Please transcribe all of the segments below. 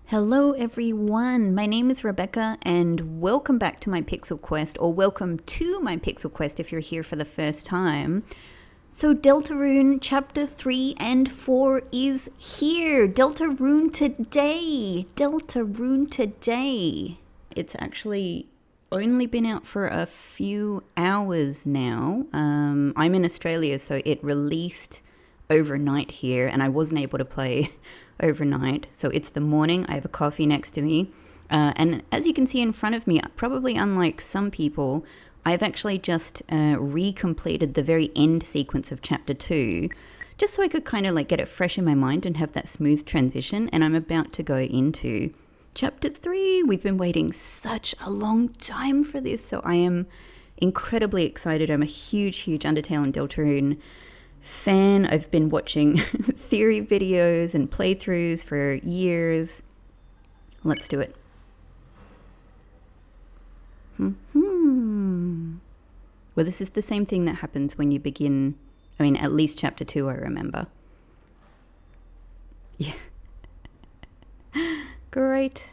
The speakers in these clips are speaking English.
Hello everyone, my name is Rebecca and welcome back to my Pixel Quest, or welcome to my Pixel Quest if you're here for the first time. So Deltarune Chapter 3 and 4 is here! Deltarune Today! Deltarune Today! It's actually only been out for a few hours now. I'm in Australia, so it released overnight here and I wasn't able to play overnight. So it's the morning, I have a coffee next to me. And as you can see in front of me, probably unlike some people, I've actually just recompleted the very end sequence of Chapter 2, just so I could kind of like get it fresh in my mind and have that smooth transition. And I'm about to go into Chapter 3. We've been waiting such a long time for this, so I am incredibly excited. I'm a huge Undertale and Deltarune fan. I've been watching theory videos and playthroughs for years. Let's do it. Well, this is the same thing that happens when you begin, I mean, at least Chapter 2, I remember. Yeah. Great.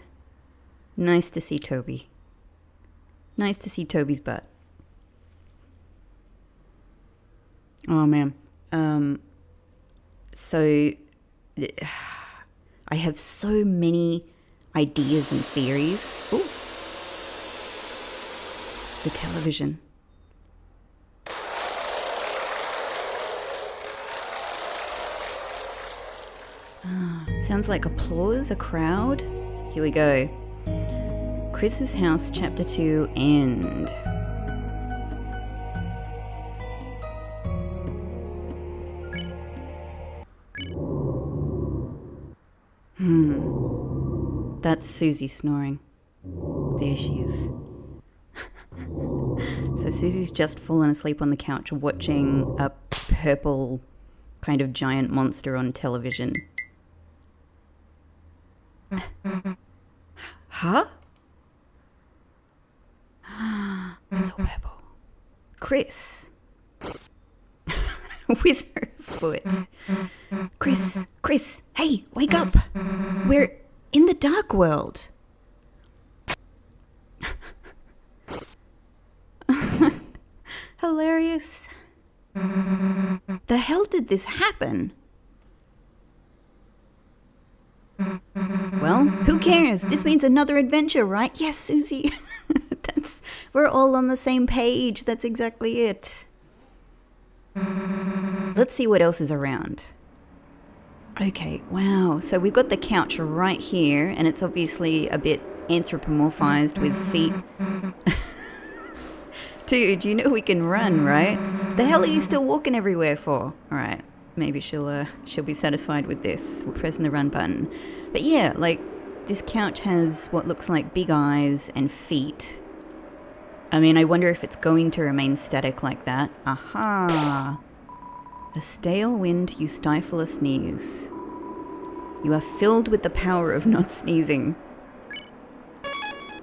Nice to see Toby. Nice to see Toby's butt. Oh, man. So I have so many ideas and theories. Ooh. The television. Sounds like applause, a crowd. Here we go. Chris's house, Chapter 2, end. That's Susie snoring. There she is. So Susie's just fallen asleep on the couch watching a purple kind of giant monster on television. Huh? It's all purple. Chris. With her foot. Chris, hey, wake up. We're in the dark world. Hilarious. The hell did this happen? Well, who cares? This means another adventure, right? Yes, Susie. We're all on the same page. That's exactly it. Let's see what else is around. Okay, wow. So we've got the couch right here, and it's obviously a bit anthropomorphized with feet. Dude, you know we can run, right? The hell are you still walking everywhere for? All right, maybe she'll be satisfied with this. We're pressing the run button. But yeah, like this couch has what looks like big eyes and feet. I mean, I wonder if it's going to remain static like that. Aha! A stale wind, you stifle a sneeze. You are filled with the power of not sneezing.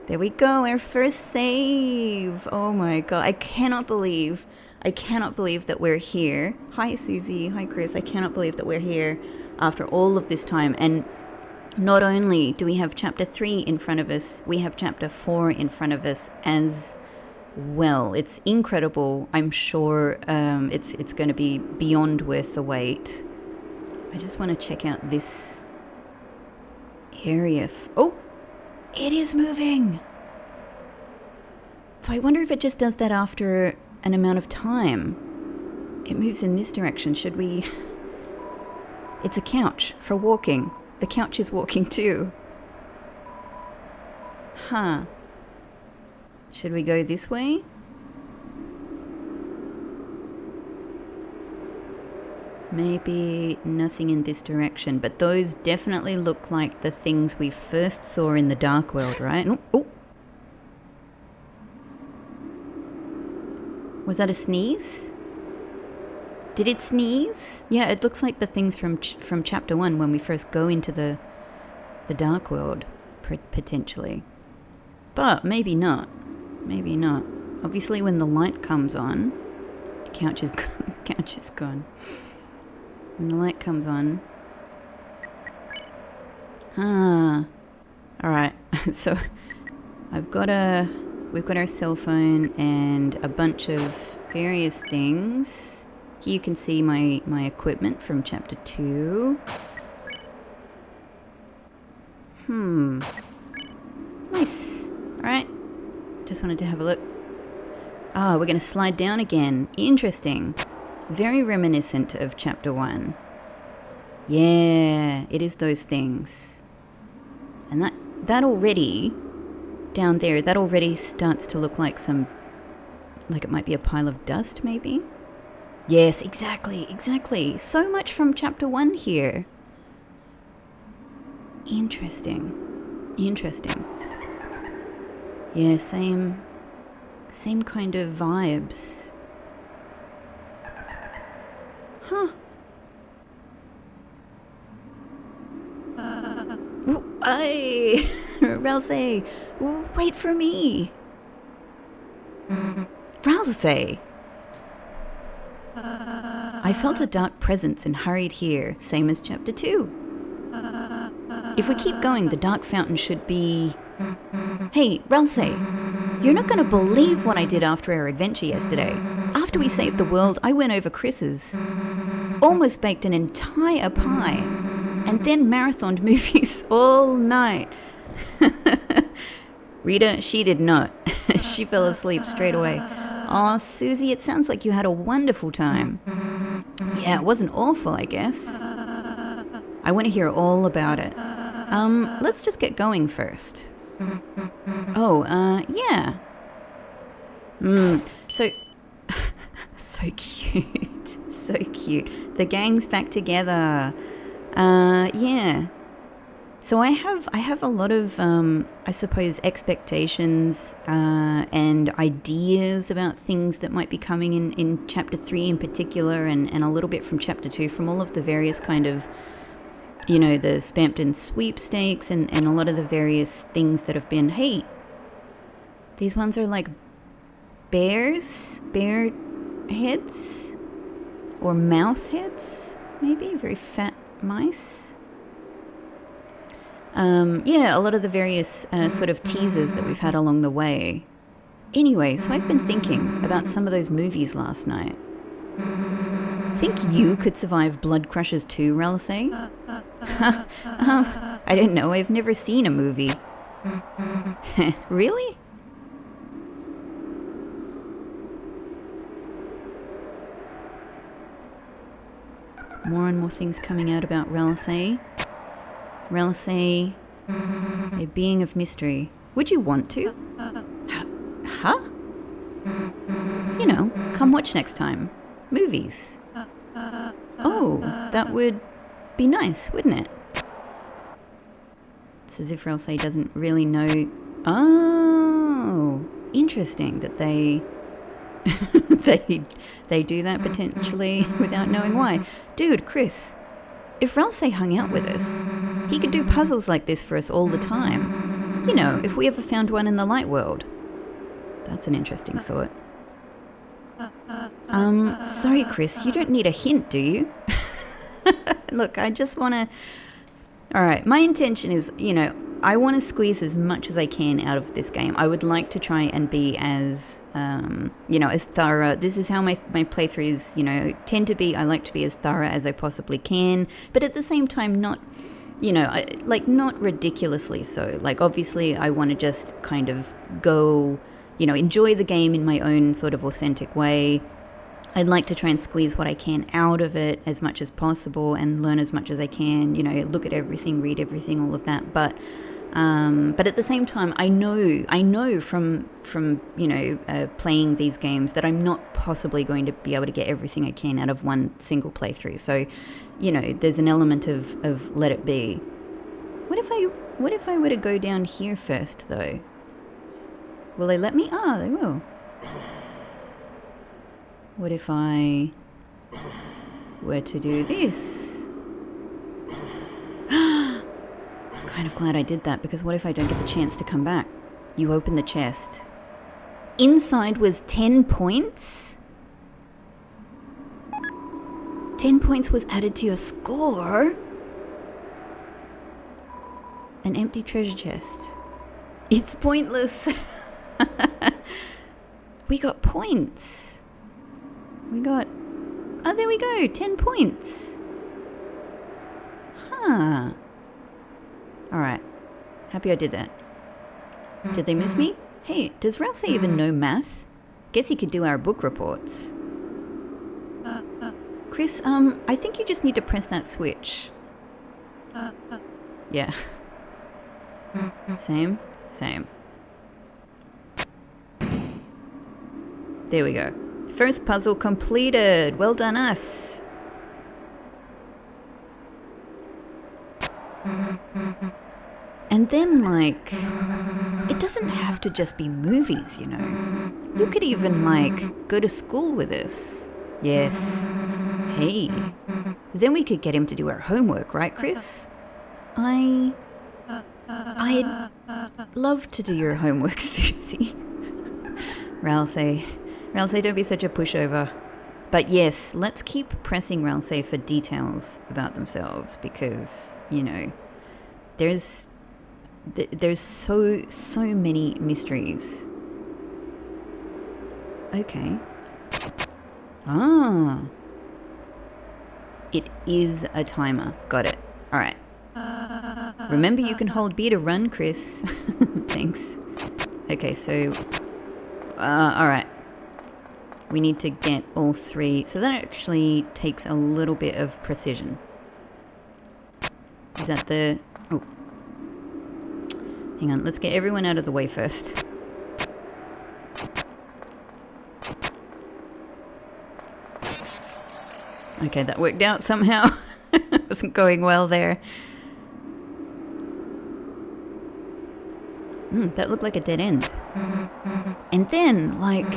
There we go, our first save. Oh my god, I cannot believe that we're here. Hi Susie, hi Chris, I cannot believe that we're here after all of this time. And not only do we have Chapter 3 in front of us, we have Chapter 4 in front of us as well. It's incredible. I'm sure it's going to be beyond worth the wait. I just want to check out this area. Oh, it is moving. So I wonder if it just does that after an amount of time. It moves in this direction. Should we... It's a couch for walking. The couch is walking too. Huh. Should we go this way? Maybe nothing in this direction, but those definitely look like the things we first saw in the Dark World, right? Oh. Was that a sneeze? Did it sneeze? Yeah, it looks like the things from Chapter 1 when we first go into the Dark World, potentially. But maybe not. Maybe not. Obviously, when the light comes on, the couch is gone. When the light comes on, Alright, so we've got our cell phone and a bunch of various things. Here you can see my equipment from chapter 2. Nice. Alright. Just wanted to have a look. Ah, we're going to slide down again. Interesting. Very reminiscent of chapter 1. Yeah, it is those things. And that already, down there, that already starts to look like like it might be a pile of dust, maybe? Yes, exactly. So much from chapter 1 here. Interesting. Yeah, same kind of vibes. Huh. Hey, Ralsei, wait for me. Ralsei. I felt a dark presence and hurried here, same as chapter 2. If we keep going, the dark fountain should be... Hey, Ralsei, you're not going to believe what I did after our adventure yesterday. After we saved the world, I went over Chris's. Almost baked an entire pie. And then marathoned movies all night. Rita, she did not. She fell asleep straight away. Aw, Susie, it sounds like you had a wonderful time. Yeah, it wasn't awful, I guess. I want to hear all about it. Let's just get going first. Oh, yeah. So... so cute. So cute. The gang's back together. Yeah. So I have a lot of, I suppose, expectations and ideas about things that might be coming in chapter 3 in particular, and a little bit from chapter 2, from all of the various kind of, you know, the Spampton sweepstakes and a lot of the various things that have been, hey, these ones are like bear heads or mouse heads, maybe, very fat mice. Yeah, a lot of the various sort of teasers that we've had along the way. Anyway, so I've been thinking about some of those movies last night. Think you could survive Blood Crushers 2, Ralsei? I don't know, I've never seen a movie. Really? More and more things coming out about Ralsei. Ralsei, a being of mystery. Would you want to? Huh? You know, come watch next time. Movies. Oh, that would be nice, wouldn't it? It's as if Ralsei doesn't really know. Oh, interesting that they they do that potentially without knowing why. Dude, Chris, if Ralsei hung out with us, he could do puzzles like this for us all the time. You know, if we ever found one in the light world. That's an interesting thought. Sorry, Chris, you don't need a hint, do you? Look, I just want to... Alright, my intention is, you know, I want to squeeze as much as I can out of this game. I would like to try and be as, you know, as thorough. This is how my playthroughs, you know, tend to be. I like to be as thorough as I possibly can, but at the same time not, you know, like not ridiculously so. Like obviously I want to just kind of go, you know, enjoy the game in my own sort of authentic way. I'd like to try and squeeze what I can out of it as much as possible and learn as much as I can, you know, look at everything, read everything, all of that. But at the same time, I know from you know, playing these games that I'm not possibly going to be able to get everything I can out of one single playthrough. So, you know, there's an element of let it be. What if I were to go down here first, though? Will they let me? Ah, they will. What if I were to do this? Kind of glad I did that, because what if I don't get the chance to come back? You open the chest. Inside was 10 points? 10 points was added to your score? An empty treasure chest. It's pointless. We got points. We got... Oh, there we go. 10 points. Huh. Alright. Happy I did that. Did they miss me? Hey, does Ralsei even know math? Guess he could do our book reports. Chris, I think you just need to press that switch. Yeah. Same. There we go. First puzzle completed. Well done us. And then, like, it doesn't have to just be movies, you know. You could even, like, go to school with us. Yes. Hey. Then we could get him to do our homework, right, Chris? I'd love to do your homework, Susie. Ralsei, don't be such a pushover. But yes, let's keep pressing Ralsei for details about themselves because, you know, there's so many mysteries. Okay. Ah. It is a timer. Got it. All right. Remember, you can hold B to run, Chris. Thanks. Okay, so... all right. We need to get all three. So that actually takes a little bit of precision. Is that the... Oh. Hang on. Let's get everyone out of the way first. Okay, that worked out somehow. It wasn't going well there. That looked like a dead end. And then, like,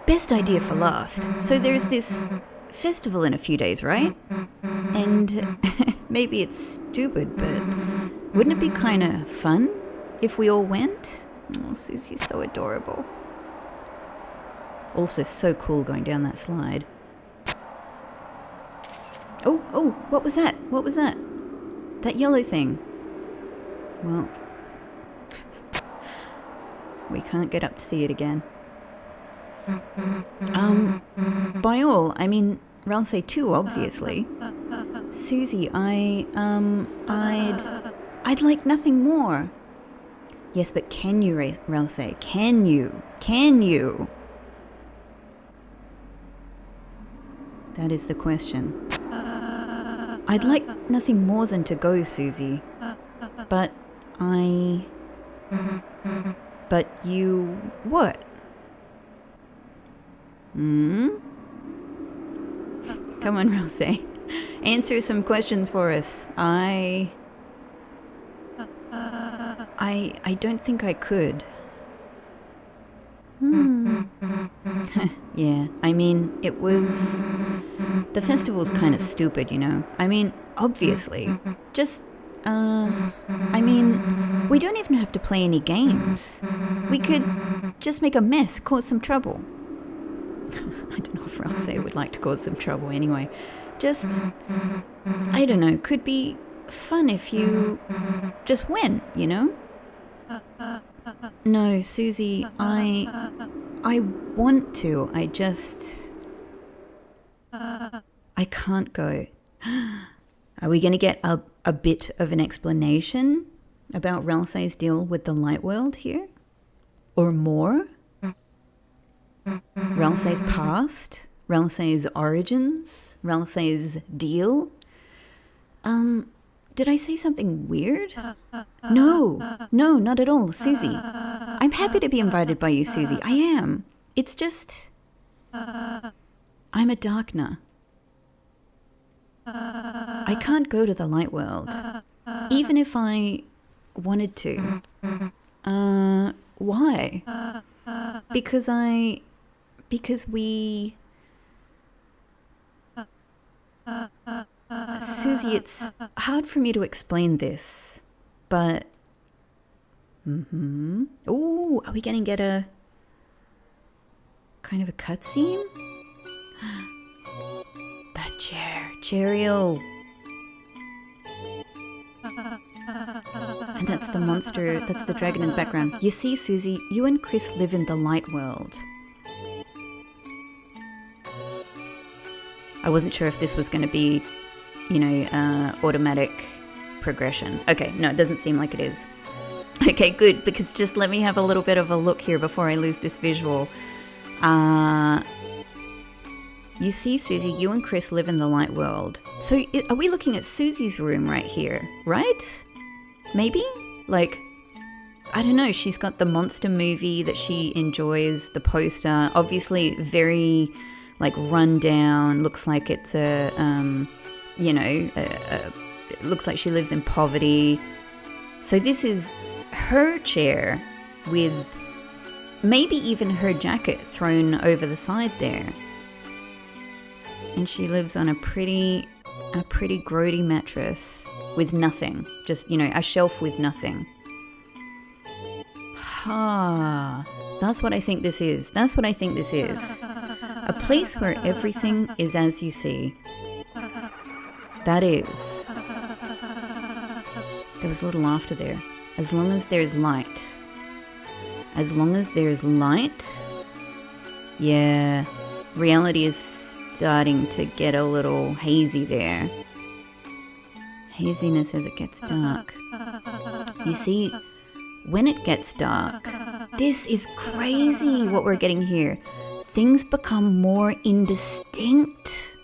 best idea for last. So there's this festival in a few days, right? And maybe it's stupid, but wouldn't it be kind of fun if we all went? Oh, Susie's so adorable. Also so cool going down that slide. Oh, what was that? What was that? That yellow thing. Well, we can't get up to see it again. By all, I mean, Ralsei too, obviously. Susie, I'd like nothing more. Yes, but can you, Ralsei? Can you? Can you? That is the question. I'd like nothing more than to go, Susie. But But you... what? Come on, Ralsei. Answer some questions for us. I don't think I could. Yeah, I mean, it was... The festival's kind of stupid, you know. I mean, obviously. Just, I mean, we don't even have to play any games. We could just make a mess, cause some trouble. I don't know if Ralsei would like to cause some trouble anyway. Just, I don't know, could be fun if you just went, you know? No, Susie, I want to. I just... I can't go. Are we going to get a bit of an explanation about Ralsei's deal with the light world here? Or more? Ralsei's past? Ralsei's origins? Ralsei's deal? Did I say something weird? No, not at all, Susie. I'm happy to be invited by you, Susie. I am. It's just... I'm a Darkner. I can't go to the light world. Even if I wanted to. Why? Because we... Susie, it's hard for me to explain this, but... Ooh, are we gonna get a... kind of a cutscene? That chair. Cheerio. That's the monster, that's the dragon in the background. You see, Susie, you and Chris live in the light world. I wasn't sure if this was going to be, automatic progression. Okay, no, it doesn't seem like it is. Okay, good, because just let me have a little bit of a look here before I lose this visual. You see, Susie, you and Chris live in the light world. So are we looking at Susie's room right here, right? Maybe? Like, I don't know, she's got the monster movie that she enjoys, the poster, obviously very, run down, looks like it's it looks like she lives in poverty. So this is her chair with maybe even her jacket thrown over the side there. And she lives on a pretty grody mattress with nothing. Just, a shelf with nothing. That's what I think this is. A place where everything is as you see. That is. There was a little laughter there. As long as there's light. Yeah. Reality is starting to get a little hazy there. Haziness as it gets dark. You see, when it gets dark, this is crazy what we're getting here. Things become more indistinct.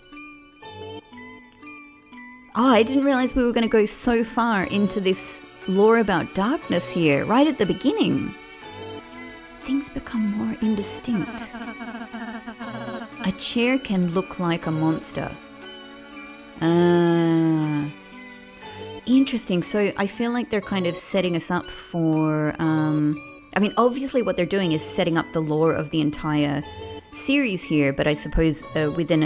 I didn't realize we were going to go so far into this lore about darkness here, right at the beginning. Things become more indistinct. A chair can look like a monster. Interesting. So I feel like they're kind of setting us up for... obviously what they're doing is setting up the lore of the entire series here, but I suppose within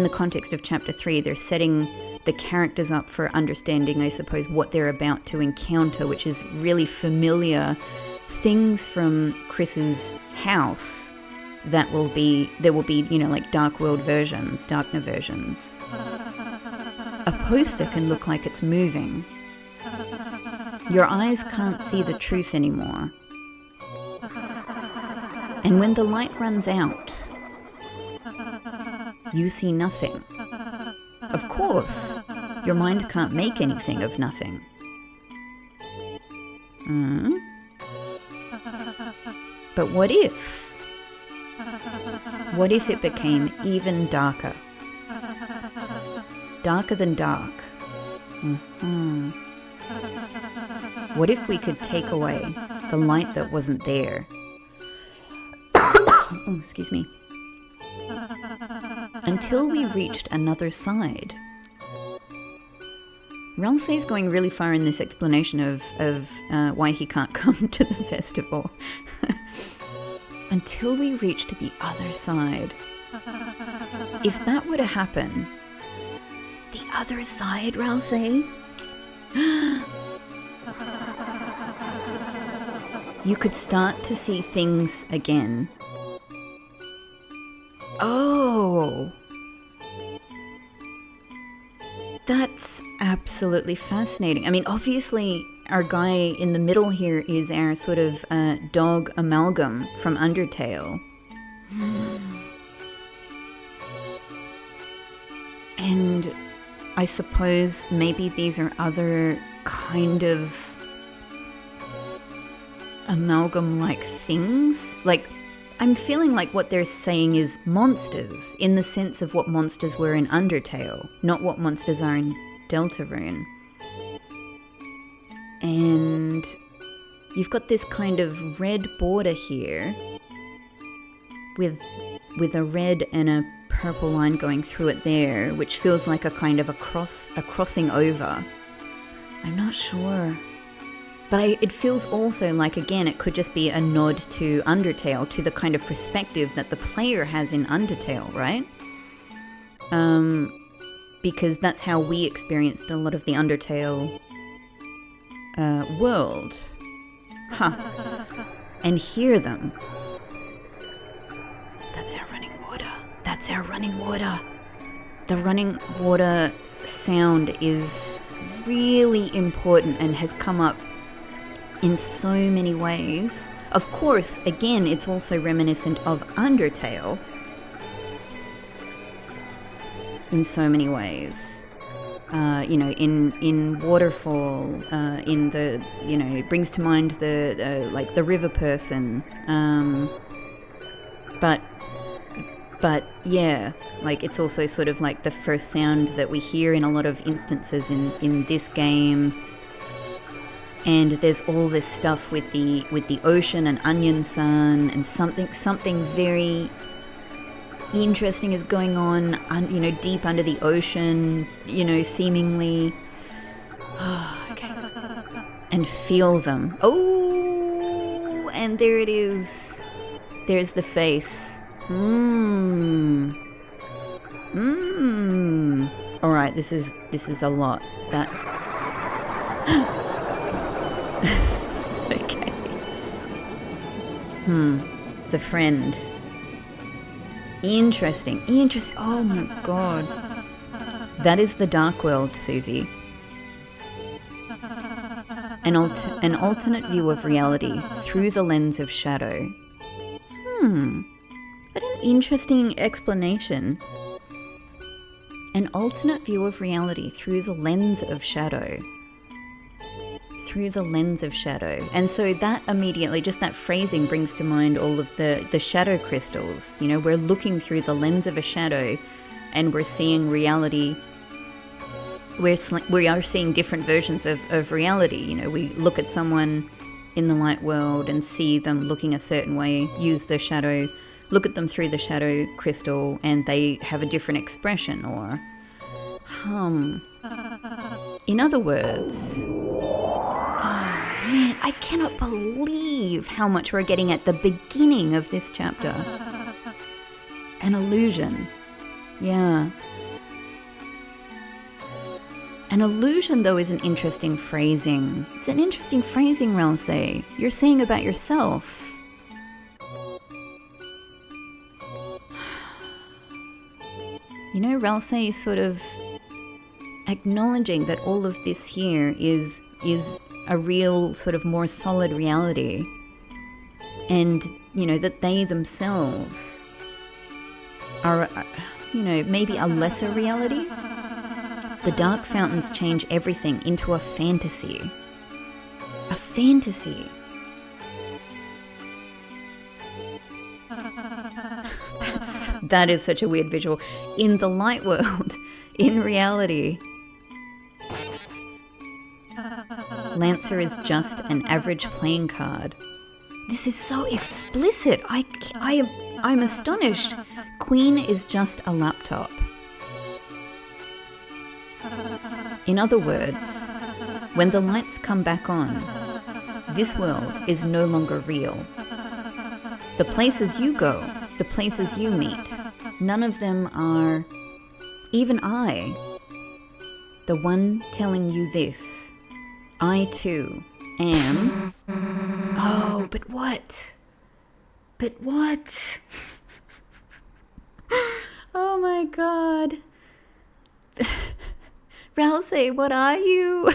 the context of Chapter 3, they're setting the characters up for understanding, I suppose, what they're about to encounter, which is really familiar things from Chris's house. There will be, dark world versions, darkner versions. A poster can look like it's moving. Your eyes can't see the truth anymore. And when the light runs out, you see nothing. Of course, your mind can't make anything of nothing. But what if? What if it became even darker? Darker than dark. What if we could take away the light that wasn't there? Oh, excuse me. Until we reached another side. Ralsei's going really far in this explanation of why he can't come to the festival. Until we reached the other side. If that were to happen, the other side, Ralsei? You could start to see things again. Oh. That's absolutely fascinating. I mean, obviously, our guy in the middle here is our sort of dog amalgam from Undertale. And I suppose maybe these are other kind of amalgam-like things. Like, I'm feeling like what they're saying is monsters, in the sense of what monsters were in Undertale, not what monsters are in Deltarune. And you've got this kind of red border here, with a red and a purple line going through it there, which feels like a kind of a crossing over. I'm not sure. But it feels also like, again, it could just be a nod to Undertale, to the kind of perspective that the player has in Undertale, right? Because that's how we experienced a lot of the Undertale world. And hear them. That's our running water. The running water sound is really important and has come up in so many ways. Of course, again, it's also reminiscent of Undertale in so many ways. In Waterfall, in the, it brings to mind the river person. But yeah, like it's also sort of like the first sound that we hear in a lot of instances in this game. And there's all this stuff with the ocean and Onion Sun, and something very interesting is going on, deep under the ocean, seemingly. Okay. And feel them. Oh, and there it is. There's the face. All right, this is a lot. That. Okay. The friend. Interesting. Oh my god. That is the dark world, Susie. An alternate view of reality through the lens of shadow. What an interesting explanation. An alternate view of reality through the lens of shadow. Through the lens of shadow. And so that immediately, just that phrasing brings to mind all of the shadow crystals. We're looking through the lens of a shadow and we're seeing reality. We are seeing different versions of reality. We look at someone in the light world and see them looking a certain way, use the shadow, look at them through the shadow crystal, and they have a different expression or in other words, man, I cannot believe how much we're getting at the beginning of this chapter. An illusion. Yeah. An illusion, though, is an interesting phrasing. It's an interesting phrasing, Ralsei. You're saying about yourself. Ralsei is sort of acknowledging that all of this here is a real sort of more solid reality, and that they themselves are maybe a lesser reality. The dark fountains change everything into a fantasy. A fantasy. That is such a weird visual. In the light world, in reality, Lancer is just an average playing card. This is so explicit. I'm astonished. Queen is just a laptop. In other words, when the lights come back on, this world is no longer real. The places you go, the places you meet, none of them are, even I, the one telling you this. I too am. Oh, but what? But what? Oh my god. Ralsei, what are you?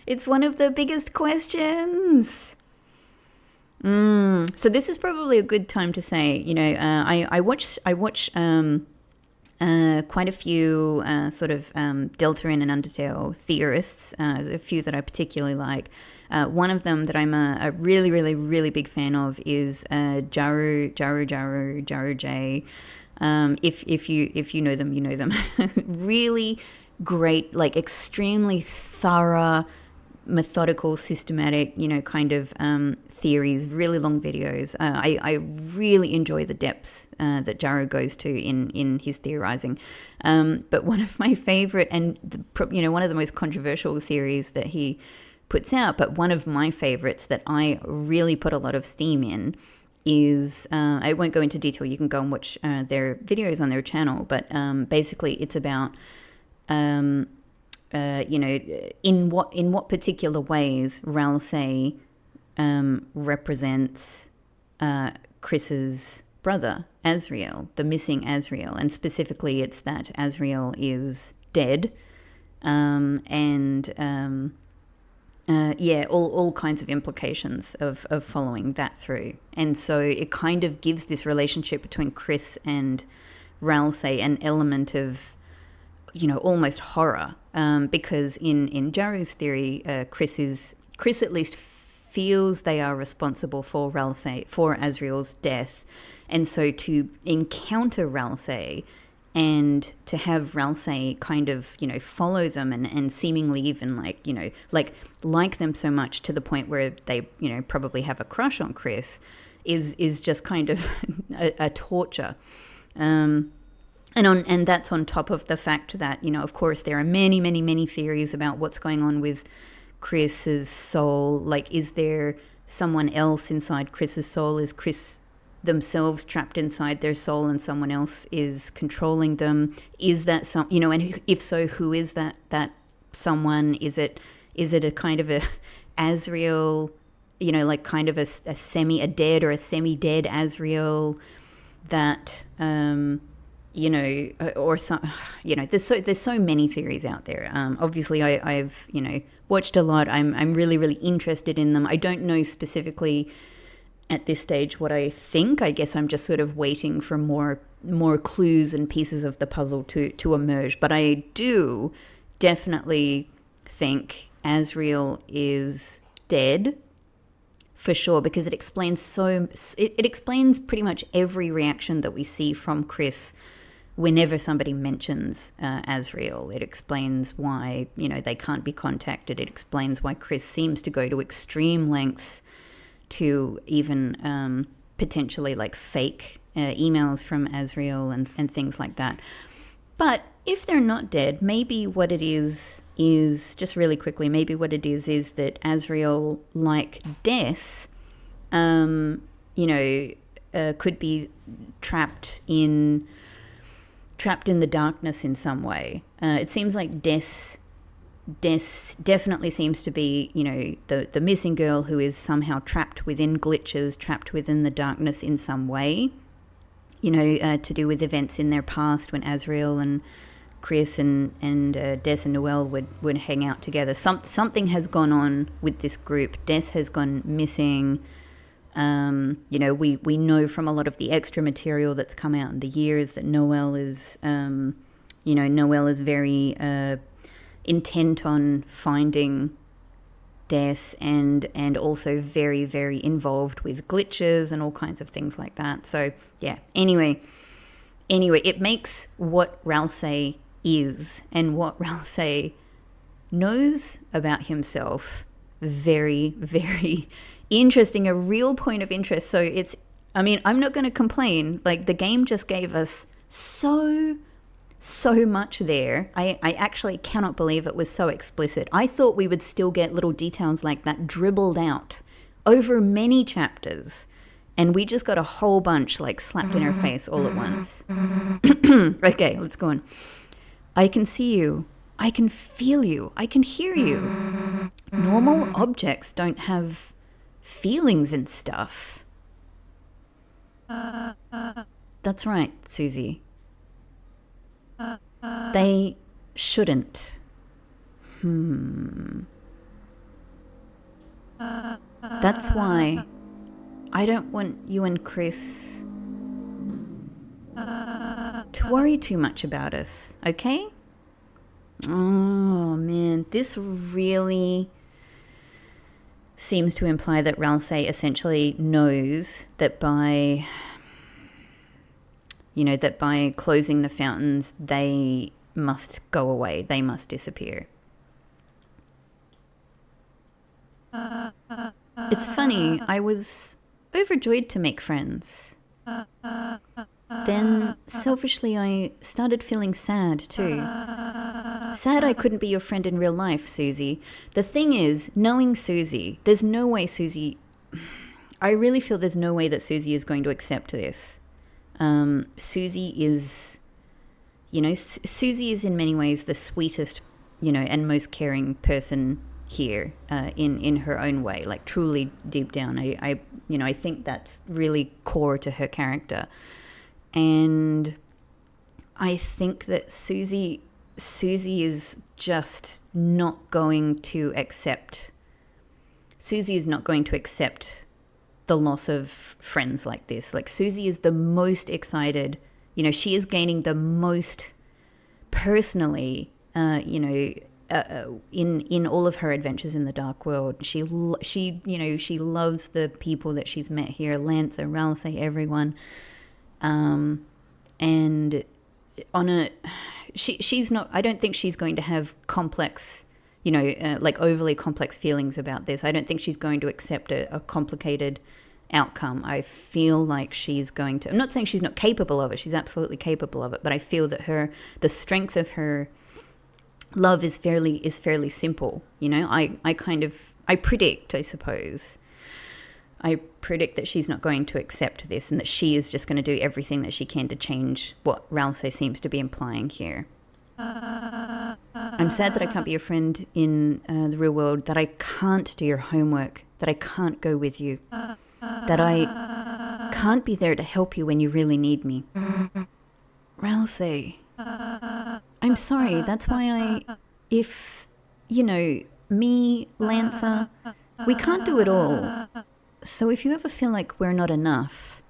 It's one of the biggest questions. So this is probably a good time to say, I watch quite a few sort of Deltarune and Undertale theorists. There's a few that I particularly like. One of them that I'm a really, really, really big fan of is Jaru J. If you know them, you know them. Really great, like extremely thorough, methodical, systematic, kind of theories, really long videos. I really enjoy the depths that Jaru goes to in his theorizing. But one of my favorite and one of the most controversial theories that he puts out, but one of my favorites that I really put a lot of steam in is, I won't go into detail, you can go and watch their videos on their channel, but basically it's about in what particular ways Ralsei represents Chris's brother, Asriel, the missing Asriel. And specifically it's that Asriel is dead, all kinds of implications of following that through. And so it kind of gives this relationship between Chris and Ralsei an element of, almost horror, because in Jaru's theory, Chris at least feels they are responsible for Asriel's death, and so to encounter Ralsei and to have Ralsei kind of, follow them and seemingly even like them so much to the point where they, probably have a crush on Chris is just kind of a torture. And that's on top of the fact that, of course, there are many, many, many theories about what's going on with Chris's soul. Like, is there someone else inside Chris's soul? Is Chris themselves trapped inside their soul and someone else is controlling them? Is that and if so, who is that someone? Is it a kind of a Asriel, kind of a dead or a semi-dead Asriel that or some, there's so many theories out there. Obviously I've watched a lot. I'm really, really interested in them. I don't know specifically at this stage what I think. I guess I'm just sort of waiting for more clues and pieces of the puzzle to emerge. But I do definitely think Asriel is dead for sure, because it explains it explains pretty much every reaction that we see from Chris whenever somebody mentions Asriel. It explains why they can't be contacted. It explains why Chris seems to go to extreme lengths to even potentially fake emails from Asriel and things like that. But if they're not dead, maybe what it is just really quickly, maybe what it is that Asriel, like Des, could be trapped in the darkness in some way. It seems like Des definitely seems to be, the missing girl who is somehow trapped within glitches, trapped within the darkness in some way, to do with events in their past when Asriel and Chris and Des and Noelle would hang out together. Something has gone on with this group. Des has gone missing. We know from a lot of the extra material that's come out in the years that Noelle is very intent on finding Des and also very, very involved with glitches and all kinds of things like that. So yeah, anyway, it makes what Ralsei is and what Ralsei knows about himself very, very interesting, a real point of interest. So I'm not going to complain. The game just gave us so much there. I actually cannot believe it was so explicit. I thought we would still get little details like that dribbled out over many chapters, and we just got a whole bunch slapped in our face all at once. Okay, let's go on. I can see you. I can feel you. I can hear you. Normal objects don't have feelings and stuff. That's right, Susie. They shouldn't. That's why I don't want you and Chris to worry too much about us, okay? Oh man, this really seems to imply that Ralsei essentially knows that by closing the fountains, they must go away. They must disappear. It's funny, I was overjoyed to make friends. Then, selfishly, I started feeling sad, too. Sad I couldn't be your friend in real life, Susie. The thing is, knowing Susie, there's no way Susie... I really feel there's no way that Susie is going to accept this. Susie is... Susie is in many ways the sweetest, and most caring person here, in her own way, truly deep down. I think that's really core to her character. And I think that Susie Susie is just not going to accept. Susie is not going to accept the loss of friends like this. Like, Susie is the most excited. You know, she is gaining the most personally, in all of her adventures in the dark world. She loves the people that she's met here, Lancer, Ralsei, everyone. And on a, she's not, I don't think she's going to have complex, like overly complex feelings about this. I don't think she's going to accept a complicated outcome. I feel like she's going to, I'm not saying she's not capable of it. She's absolutely capable of it, but I feel that the strength of her love is fairly simple. I predict, I suppose. I predict that she's not going to accept this, and that she is just going to do everything that she can to change what Ralsei seems to be implying here. I'm sad that I can't be your friend in the real world, that I can't do your homework, that I can't go with you, that I can't be there to help you when you really need me. Ralsei, I'm sorry. That's why me, Lancer, we can't do it all. So if you ever feel like we're not enough,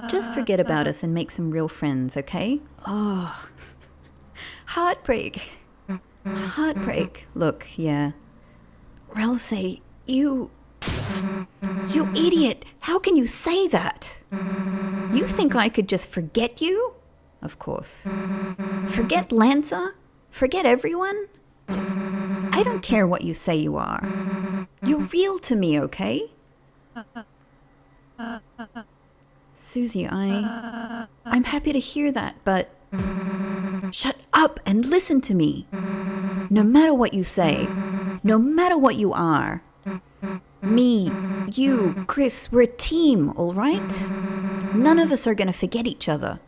just forget about us and make some real friends, okay? Oh, heartbreak. Look, yeah. Ralsei, you idiot. How can you say that? You think I could just forget you? Of course. Forget Lancer? Forget everyone? I don't care what you say you are. You're real to me, okay? Susie, I'm happy to hear that, but shut up and listen to me. No matter what you say, no matter what you are, me, you, Chris, we're a team, all right? None of us are going to forget each other.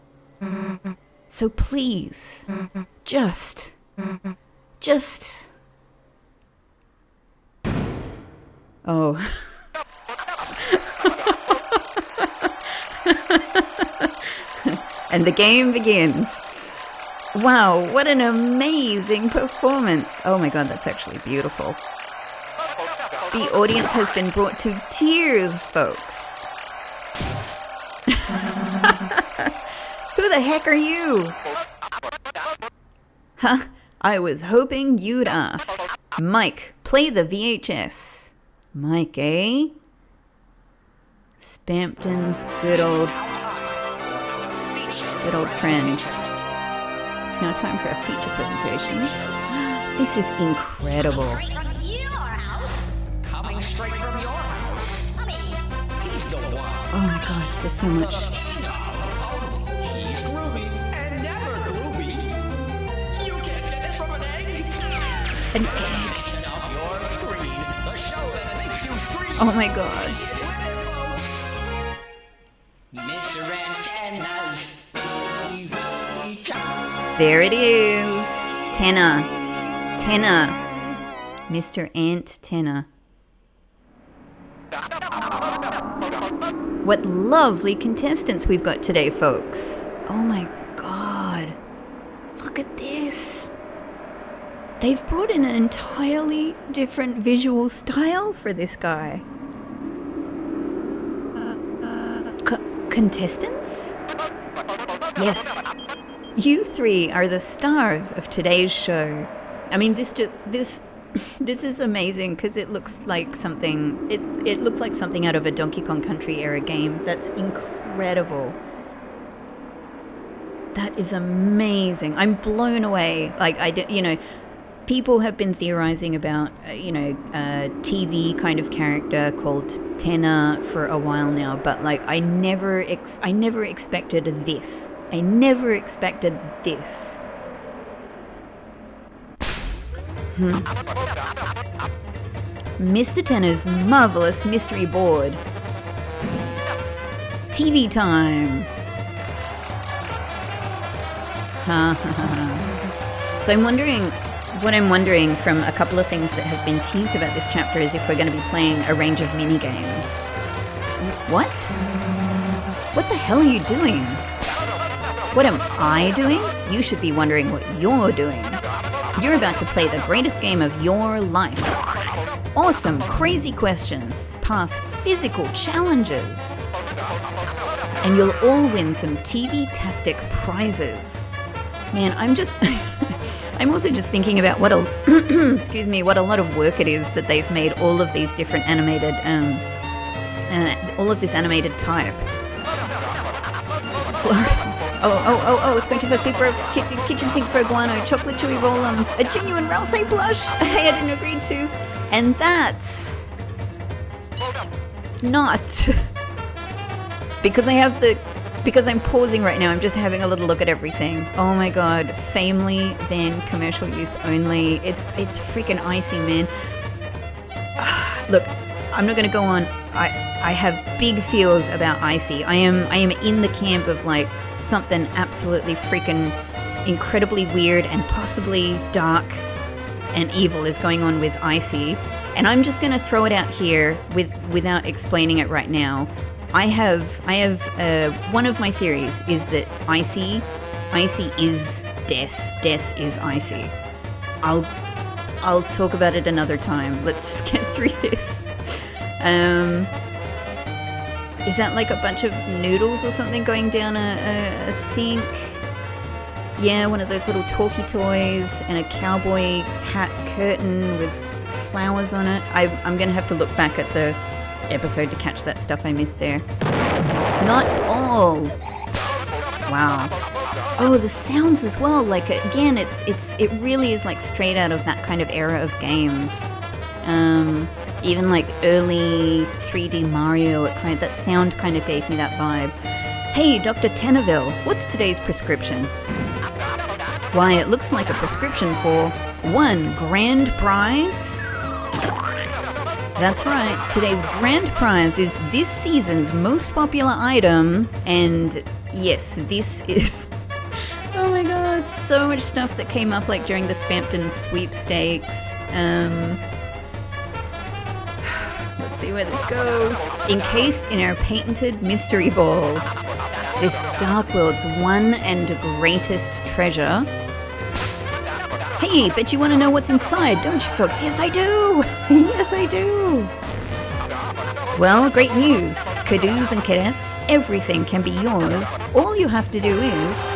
So please, just... Oh. And the game begins. Wow, what an amazing performance. Oh my god, that's actually beautiful. The audience has been brought to tears, folks. Who the heck are you? Huh? I was hoping you'd ask. Mike, play the VHS. Mike, eh? Spampton's good old friend. It's now time for a feature presentation. This is incredible. Oh my god, there's so much. An egg. Oh my god. There it is. Tenor. Mr. Ant Tenor. What lovely contestants we've got today, folks. Oh my god. Look at this. They've brought in an entirely different visual style for this guy. Contestants? Yes. You three are the stars of today's show. I mean, this is amazing because it looks like something. It looks like something out of a Donkey Kong Country era game. That's incredible. That is amazing. I'm blown away. People have been theorizing about, a TV kind of character called Tenor for a while now, but I never expected this. I never expected this. Mr. Tenor's marvelous mystery board. TV time. So what I'm wondering from a couple of things that have been teased about this chapter is if we're going to be playing a range of mini games. What? What the hell are you doing? What am I doing? You should be wondering what you're doing. You're about to play the greatest game of your life. Awesome, crazy questions, pass physical challenges, and you'll all win some TV-tastic prizes. Man, I'm also just thinking about what a, excuse me, what a lot of work it is that they've made all of these different animated, all of this animated type. Oh, it's going to first paper, kitchen sink for iguano, chocolate chewy roll-ums, a genuine Rousey blush, hey, I didn't agree to, and that's not, because I'm pausing right now, I'm just having a little look at everything. Oh my god, Family, then commercial use only, it's freaking icy, man. Look, I'm not going to go on, I have big feels about icy. I am in the camp of like something absolutely freaking incredibly weird and possibly dark and evil is going on with icy, and I'm just going to throw it out here without explaining it right now. I have one of my theories is that icy is Des is icy. I'll talk about it another time. Let's just get through this. Is that like a bunch of noodles or something going down a sink? Yeah, one of those little talkie toys and a cowboy hat curtain with flowers on it. I'm going to have to look back at the episode to catch that stuff I missed there. Not all. Wow. Oh, the sounds as well. Like, again, it really is like straight out of that kind of era of games. Even like early 3D Mario, that sound kind of gave me that vibe. Hey, Dr. Tenneville, what's today's prescription? Why, it looks like a prescription for one grand prize. That's right, today's grand prize is this season's most popular item, and yes, this is... Oh my god, so much stuff that came up like during the Spampton sweepstakes. Let's see where this goes. Encased in our patented mystery ball, this Dark World's one and greatest treasure. Hey, bet you want to know what's inside, don't you folks? Yes, I do! Yes, I do! Well, great news. Cadoos and cadets, everything can be yours. All you have to do is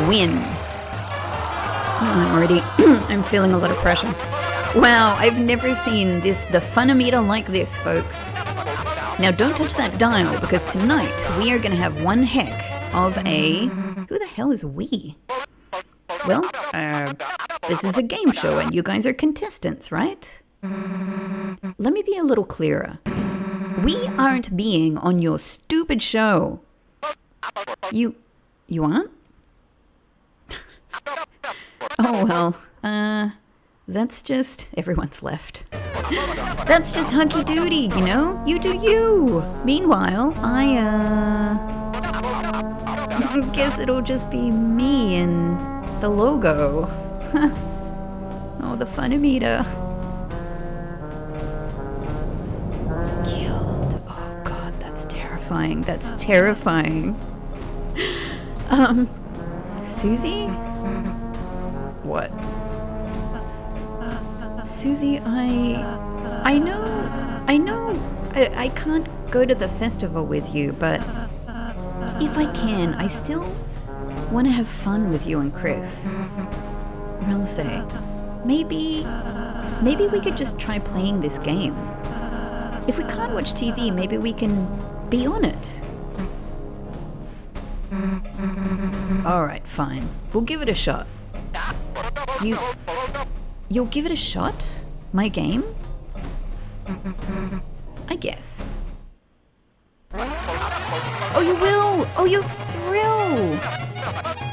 win. Oh, I'm feeling a lot of pressure. Wow, I've never seen the funometer like this, folks. Now don't touch that dial, because tonight we are going to have one heck of a... Who the hell is we? Well, this is a game show and you guys are contestants, right? Let me be a little clearer. We aren't being on your stupid show. You aren't? Oh well, that's just... Everyone's left. That's just hunky-doody, you know? You do you! Meanwhile, I guess it'll just be me and the logo. Oh, the funometer. Killed. Oh god, that's terrifying. That's terrifying. Susie? What? Susie, I know I can't go to the festival with you, but if I can, I still want to have fun with you and Chris. Relse, maybe we could just try playing this game. If we can't watch TV, maybe we can be on it. Alright, fine. We'll give it a shot. You'll give it a shot? My game? I guess. Oh, you will! Oh, you thrill!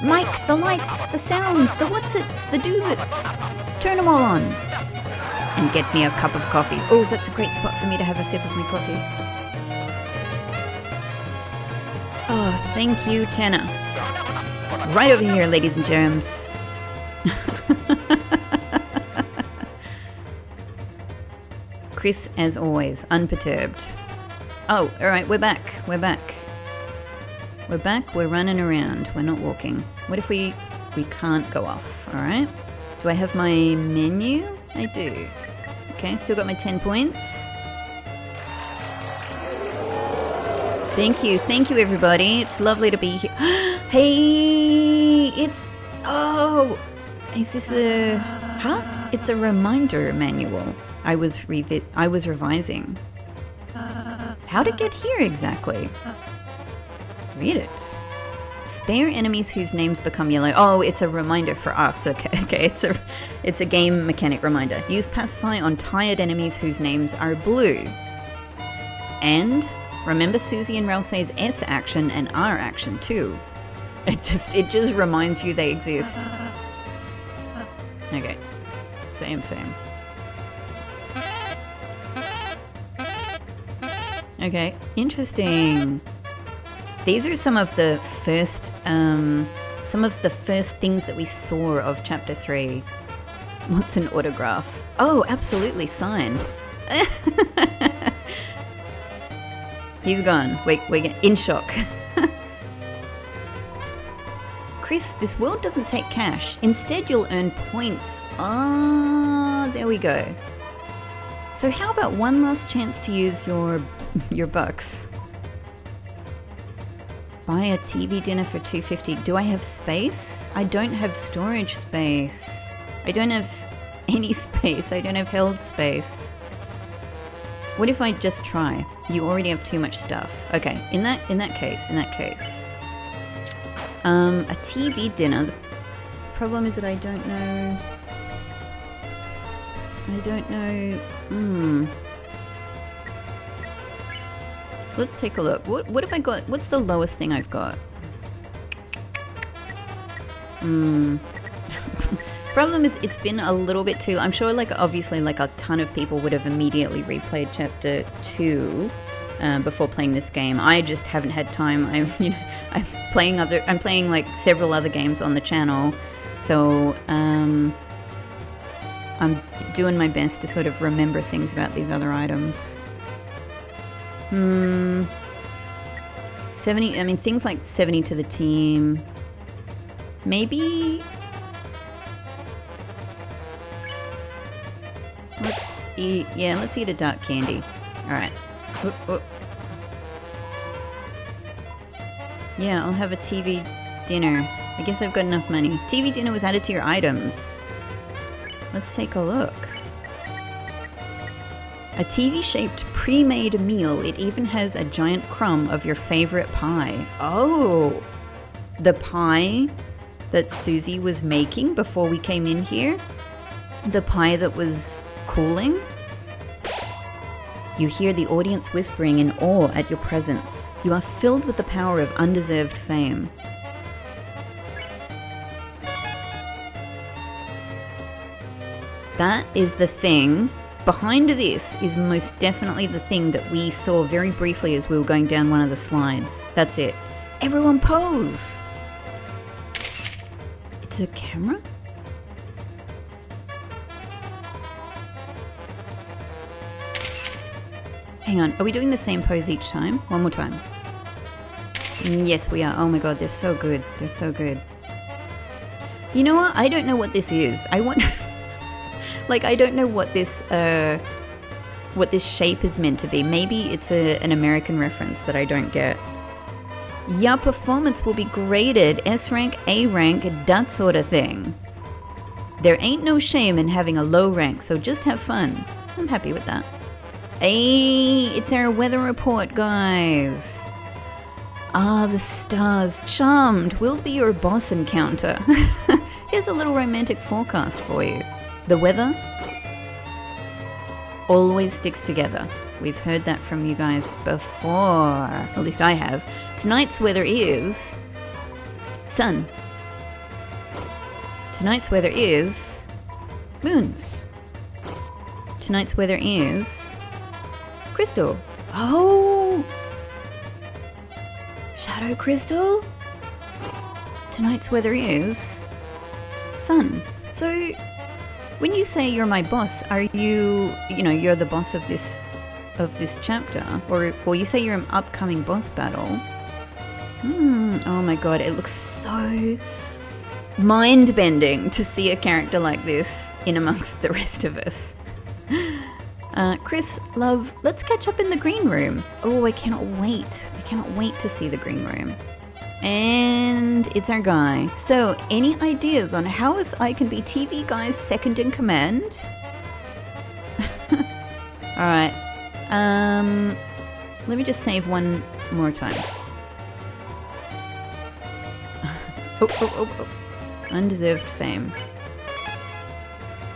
Mike, the lights, the sounds, the what's-its, the do's-its. Turn them all on. And get me a cup of coffee. Oh, that's a great spot for me to have a sip of my coffee. Oh, thank you, Tanner. Right over here, ladies and germs. Chris, as always, unperturbed. Oh, alright, we're back. We're back, we're running around, we're not walking. What if we can't go off, alright? Do I have my menu? I do. Okay, still got my 10 points. Thank you everybody. It's lovely to be here. Hey, oh, is this a, It's a reminder manual. I was revising. How to get here exactly? Read it. Spare enemies whose names become yellow. Oh, it's a reminder for us. Okay. It's a game mechanic reminder. Use pacify on tired enemies whose names are blue. And remember Susie and Ralsei's S action and R action too. It just reminds you they exist. Okay. Same. Okay, interesting. These are some of the first things that we saw of Chapter 3. What's an autograph? Oh, absolutely, sign. He's gone. We're in shock. Chris, this world doesn't take cash. Instead, you'll earn points. Ah, there we go. So how about one last chance to use your bucks? Buy a TV dinner for $2.50. Do I have space? I don't have storage space. I don't have any space. I don't have held space. What if I just try? You already have too much stuff. Okay, in that case. A TV dinner. The problem is that I don't know. Let's take a look. What have I got? What's the lowest thing I've got? Problem is, it's been a little bit too... I'm sure, obviously, a ton of people would have immediately replayed Chapter 2 before playing this game. I just haven't had time. I'm playing several other games on the channel, so I'm doing my best to sort of remember things about these other items. 70, things like 70 to the team. Maybe... Let's eat a dark candy. Alright. Yeah, I'll have a TV dinner. I guess I've got enough money. TV dinner was added to your items. Let's take a look. A TV-shaped pre-made meal. It even has a giant crumb of your favorite pie. Oh! The pie that Susie was making before we came in here? The pie that was cooling? You hear the audience whispering in awe at your presence. You are filled with the power of undeserved fame. That is the thing. Behind this is most definitely the thing that we saw very briefly as we were going down one of the slides. That's it. Everyone pose! It's a camera? Hang on, are we doing the same pose each time? One more time. Yes, we are. Oh my god, they're so good. They're so good. You know what? I don't know what this is. I want... I don't know what this shape is meant to be. Maybe it's an American reference that I don't get. Your performance will be graded S rank, A rank, that sort of thing. There ain't no shame in having a low rank, so just have fun. I'm happy with that. Hey, it's our weather report, guys. Ah, the stars. Charmed. We'll be your boss encounter. Here's a little romantic forecast for you. The weather always sticks together. We've heard that from you guys before. At least I have. Tonight's weather is... sun. Tonight's weather is... moons. Tonight's weather is... crystal. Oh! Shadow crystal? Tonight's weather is... sun. So... when you say you're my boss, are you, you're the boss of this chapter, or you say you're an upcoming boss battle, Oh my god, it looks so mind-bending to see a character like this in amongst the rest of us. Chris, love, let's catch up in the green room. Oh, I cannot wait. I cannot wait to see the green room. And it's our guy. So, any ideas on how I can be TV Guy's second in command? Alright. Let me just save one more time. Oh. Undeserved fame.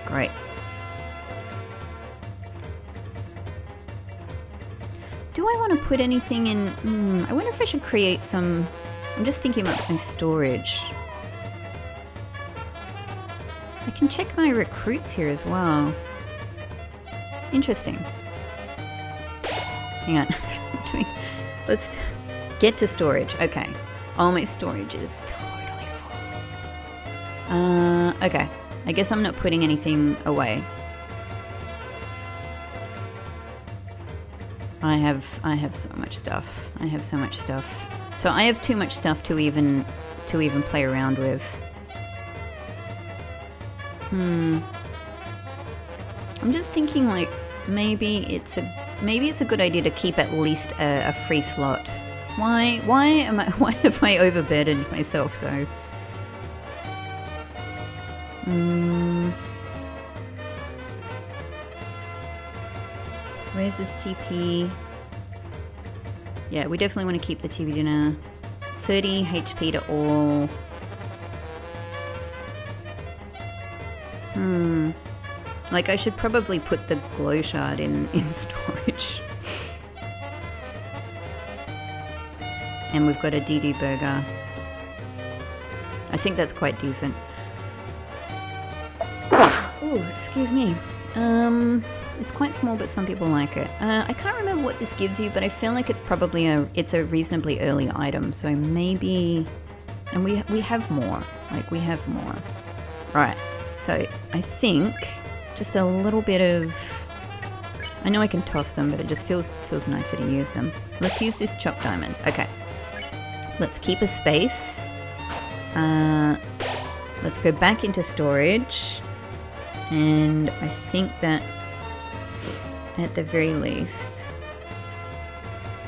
Great. Do I want to put anything in? I wonder if I should create some... I'm just thinking about my storage. I can check my recruits here as well. Interesting. Hang on. Let's get to storage. Okay. All my storage is totally full. Okay. I guess I'm not putting anything away. I have so much stuff. I have so much stuff. So I have too much stuff to even play around with. I'm just thinking like maybe it's a good idea to keep at least a free slot. Why have I overburdened myself so? Where's this TP? Yeah, we definitely want to keep the TV dinner. 30 HP to all. Like I should probably put the glow shard in storage. And we've got a DD burger. I think that's quite decent. Oh, excuse me. It's quite small, but some people like it. I can't remember what this gives you, but I feel like it's probably it's a reasonably early item. So maybe, and we have more. Like we have more. Right. So I think just a little bit of. I know I can toss them, but it just feels nicer to use them. Let's use this choc diamond. Okay. Let's keep a space. Let's go back into storage. And I think that at the very least,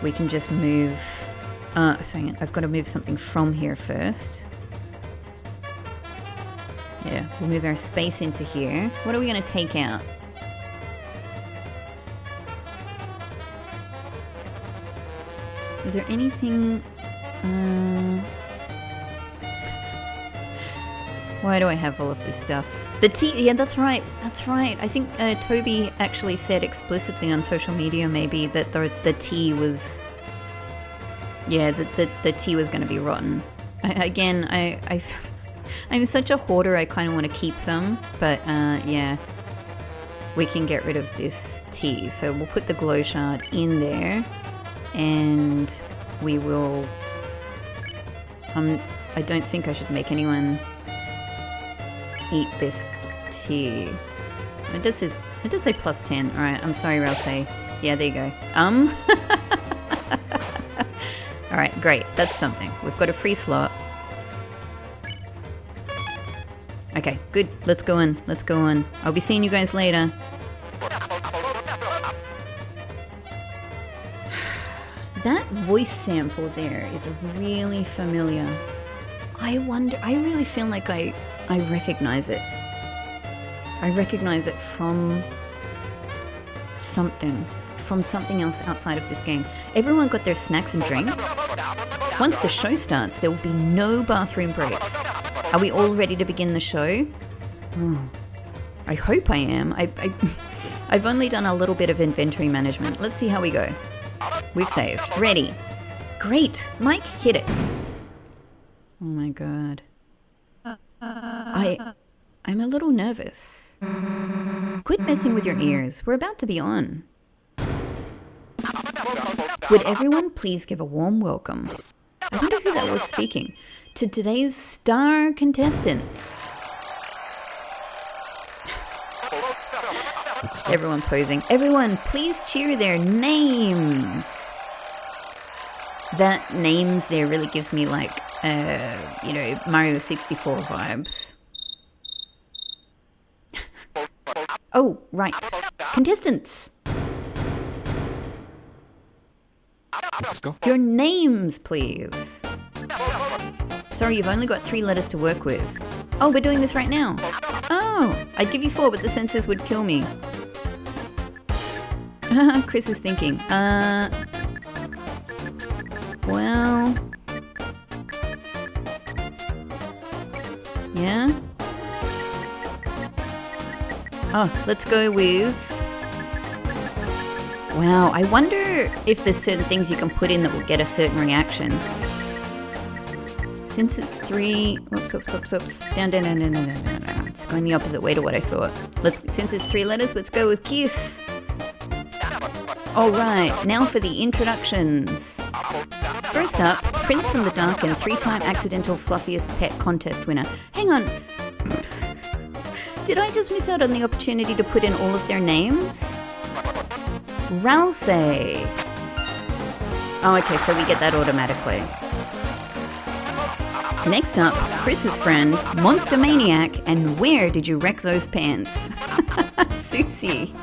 we can just move... sorry, I've got to move something from here first. Yeah, we'll move our space into here. What are we going to take out? Is there anything... Why do I have all of this stuff? The tea, yeah, that's right. That's right. I think Toby actually said explicitly on social media maybe that the tea was, yeah, the tea was going to be rotten. I'm such a hoarder. I kind of want to keep some, but yeah, we can get rid of this tea. So we'll put the glow shard in there, and we will. I don't think I should make anyone eat this tea. It does say plus 10. Alright, I'm sorry, Ralsei. Yeah, there you go. Alright, great. That's something. We've got a free slot. Okay, good. Let's go on. Let's go on. I'll be seeing you guys later. That voice sample there is really familiar. I really feel like I recognize it. I recognize it from something else outside of this game. Everyone got their snacks and drinks. Once the show starts, there will be no bathroom breaks. Are we all ready to begin the show? Oh, I hope I am. I've only done a little bit of inventory management. Let's see how we go. We've saved. Ready. Great. Mike, hit it. Oh my god. I'm a little nervous. Quit messing with your ears. We're about to be on. Would everyone please give a warm welcome? I wonder who that was speaking. To today's star contestants. Everyone posing. Everyone, please cheer their names. That names there really gives me like, Mario 64 vibes. Oh, right. Contestants. Let's go. Your names, please. Sorry, you've only got 3 letters to work with. Oh, we're doing this right now. Oh, I'd give you 4, but the censors would kill me. Chris is thinking. Well... Yeah? Oh, let's go with... Wow, I wonder if there's certain things you can put in that will get a certain reaction. Since it's 3... Whoops. Down. It's going the opposite way to what I thought. Since it's 3 letters, let's go with kiss. Alright, now for the introductions. First up, Prince from the Dark and 3-time accidental fluffiest pet contest winner. Hang on. Did I just miss out on the opportunity to put in all of their names? Ralsei. Oh, okay, so we get that automatically. Next up, Chris's friend, Monster Maniac, and where did you wreck those pants? Susie.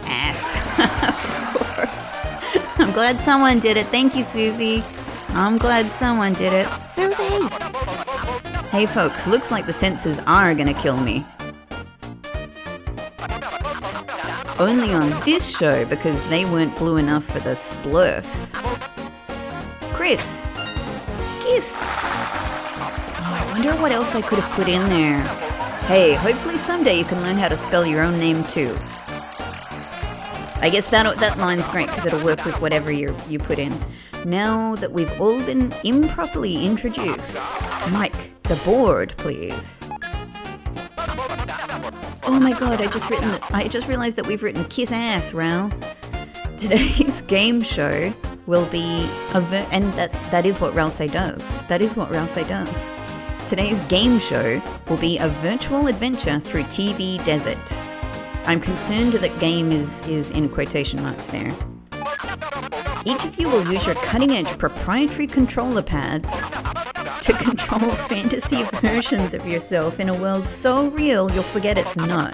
Ass. Of course. I'm glad someone did it. Thank you, Susie. I'm glad someone did it. Susie! Hey folks, looks like the censors are gonna kill me. Only on this show because they weren't blue enough for the splurfs. Chris. Kiss. Oh, I wonder what else I could have put in there. Hey, hopefully someday you can learn how to spell your own name too. I guess that line's great because it'll work with whatever you put in. Now that we've all been improperly introduced, Mike, the board, please. Oh my god, I just realized that we've written kiss ass, Ral. Today's game show will be and that is what Ralsei does. That is what Ralsei does. Today's game show will be a virtual adventure through TV Desert. I'm concerned that game is in quotation marks there. Each of you will use your cutting-edge proprietary controller pads to control fantasy versions of yourself in a world so real you'll forget it's not.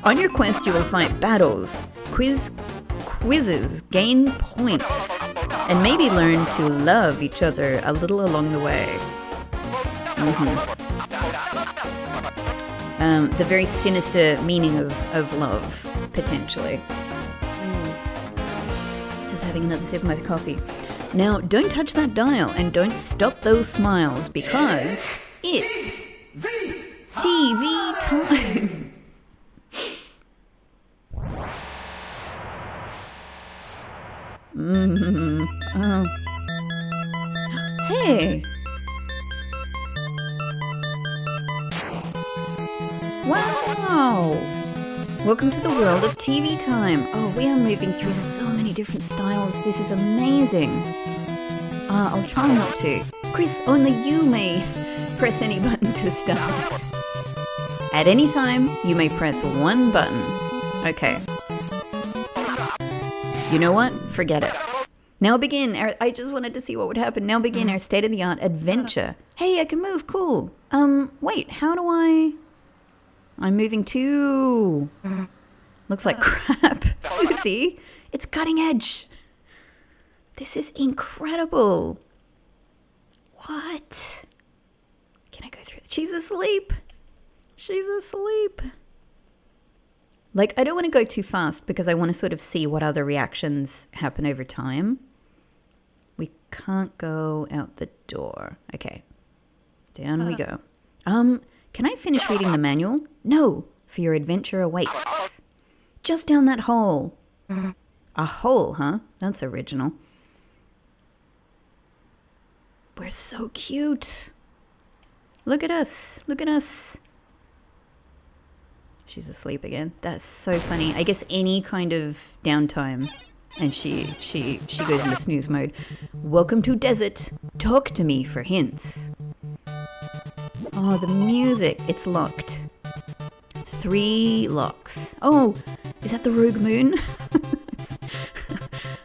On your quest you will fight battles, quizzes, gain points, and maybe learn to love each other a little along the way. The very sinister meaning of love, potentially. Just having another sip of my coffee. Now, don't touch that dial and don't stop those smiles because it's TV time. Oh. Hey. Wow! Welcome to the world of TV time. Oh, we are moving through so many different styles. This is amazing. I'll try not to. Chris, only you may press any button to start. At any time, you may press one button. Okay. You know what? Forget it. Now begin. I just wanted to see what would happen. Now begin our state-of-the-art adventure. Hey, I can move. Cool. Wait, how do I... I'm moving too. Looks like crap. Susie, it's cutting edge. This is incredible. What? Can I go through? She's asleep. She's asleep. Like, I don't want to go too fast because I want to sort of see what other reactions happen over time. We can't go out the door. Okay. Down we go. Can I finish reading the manual? No, for your adventure awaits. Just down that hole. A hole, huh? That's original. We're so cute. Look at us. Look at us. She's asleep again. That's so funny. I guess any kind of downtime and she goes into snooze mode. Welcome to desert. Talk to me for hints. Oh, the music. It's locked. 3 locks. Oh, is that the Rogue Moon?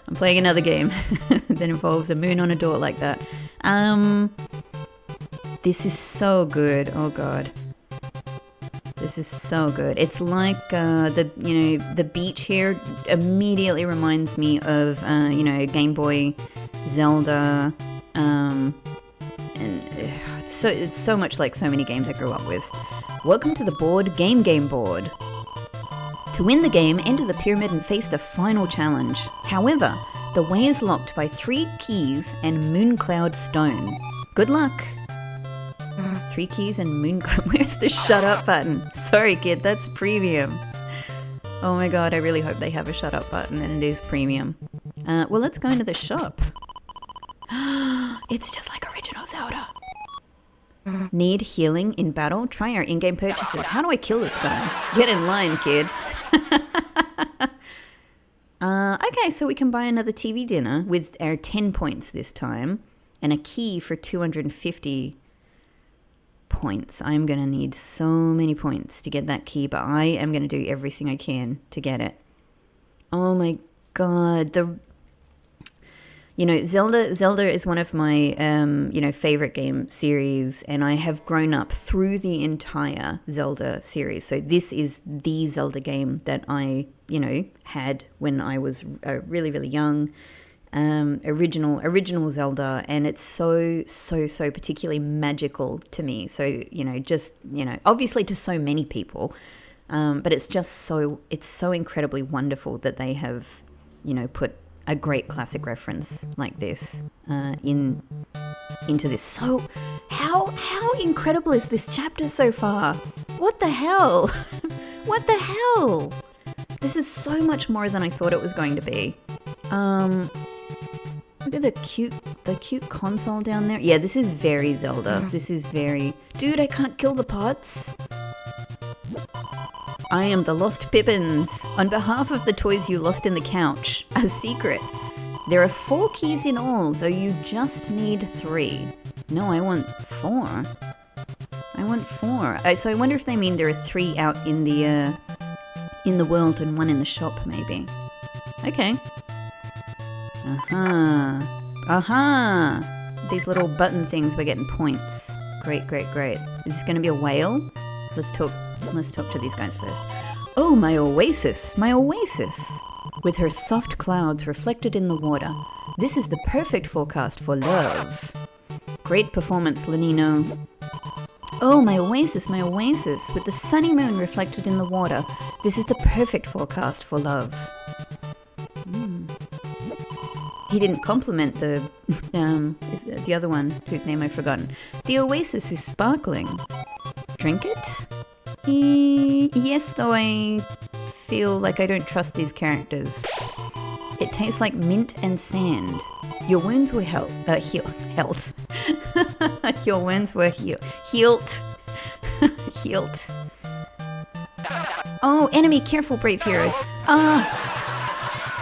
I'm playing another game. that involves a moon on a door like that. This is so good. Oh god. This is so good. It's like the beach here immediately reminds me of Game Boy, Zelda, and so it's so much like so many games I grew up with. Welcome to the board, Game board. To win the game, enter the pyramid and face the final challenge. However, the way is locked by 3 keys and Mooncloud Stone. Good luck. 3 keys and Mooncloud. Where's the shut up button? Sorry, kid, that's premium. Oh my god, I really hope they have a shut up button and it is premium. Well, let's go into the shop. It's just like original Zelda. Need healing in battle? Try our in-game purchases. How do I kill this guy? Get in line, kid. Okay, so we can buy another TV dinner with our 10 points this time and a key for 250 points. I'm going to need so many points to get that key, but I am going to do everything I can to get it. Oh my god, Zelda is one of my, favorite game series, and I have grown up through the entire Zelda series. So this is the Zelda game that I, had when I was really, really young. Original Zelda, and it's so particularly magical to me. So, obviously to so many people, but it's so incredibly wonderful that they have, put a great classic reference like this into this. So how incredible is this chapter so far? What the hell? What the hell? This is so much more than I thought it was going to be. Look at the cute console down there. Yeah, this is very Zelda. This is very... Dude, I can't kill the pots. I am the Lost Pippins. On behalf of the toys you lost in the couch, a secret. There are 4 keys in all, though you just need 3. No, I want 4. I want 4. So I wonder if they mean there are 3 out in the world and 1 in the shop, maybe. Okay. These little button things, we're getting points. Great. Is this going to be a whale? Let's talk to these guys first. Oh, my oasis. With her soft clouds reflected in the water. This is the perfect forecast for love. Great performance, Lenino. Oh, my oasis. With the sunny moon reflected in the water. This is the perfect forecast for love. He didn't compliment the other one, whose name I've forgotten. The oasis is sparkling. Drink it? Yes, though I feel like I don't trust these characters. It tastes like mint and sand. Your wounds were healed. Your wounds were healed. Oh, enemy, careful, brave heroes.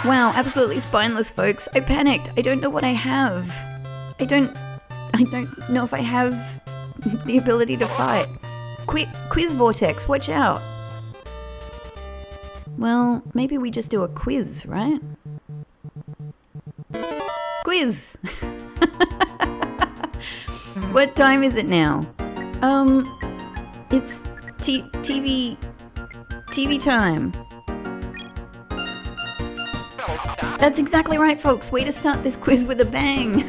Wow, absolutely spineless, folks. I panicked. I don't know what I have. I don't know if I have the ability to fight. Quiz vortex, watch out. Well, maybe we just do a quiz, right? Quiz! What time is it now? It's TV time. That's exactly right, folks. Way to start this quiz with a bang.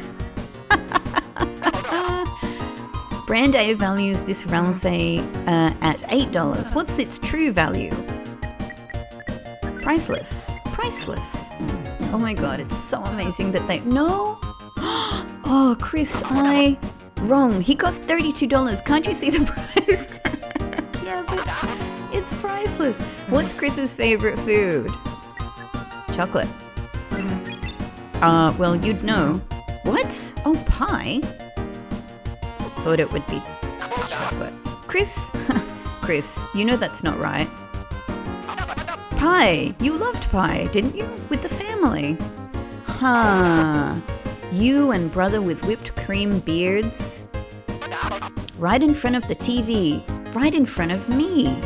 Brand A values this Ralsei at $8. What's its true value? Priceless. Oh my god, it's so amazing that they... No? Oh, Chris, wrong. He cost $32. Can't you see the price? Yeah, but it's priceless. What's Chris's favorite food? Chocolate. Well, you'd know. What? Oh, pie? I thought it would be chocolate. Chris? Chris, you know that's not right. Pie. You loved pie, didn't you? With the family. Huh. You and brother with whipped cream beards. Right in front of the TV. Right in front of me.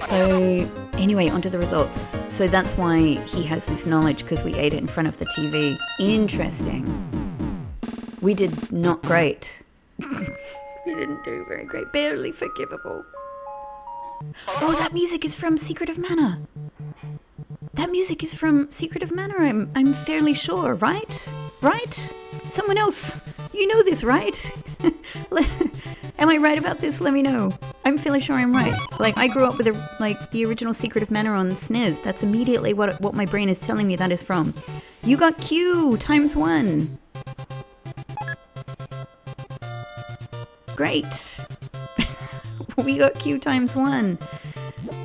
So, Anyway, onto the results. So that's why he has this knowledge, because we ate it in front of the TV. Interesting. We did not great. We didn't do very great. Barely forgivable. Oh, that music is from Secret of Mana. That music is from Secret of Mana, I'm fairly sure, right? Right? Someone else. You know this, right? Am I right about this? Let me know. I'm fairly sure I'm right. Like, I grew up with the original Secret of Mana on SNES. That's immediately what my brain is telling me that is from. You got Q ×1. Great. We got Q ×1.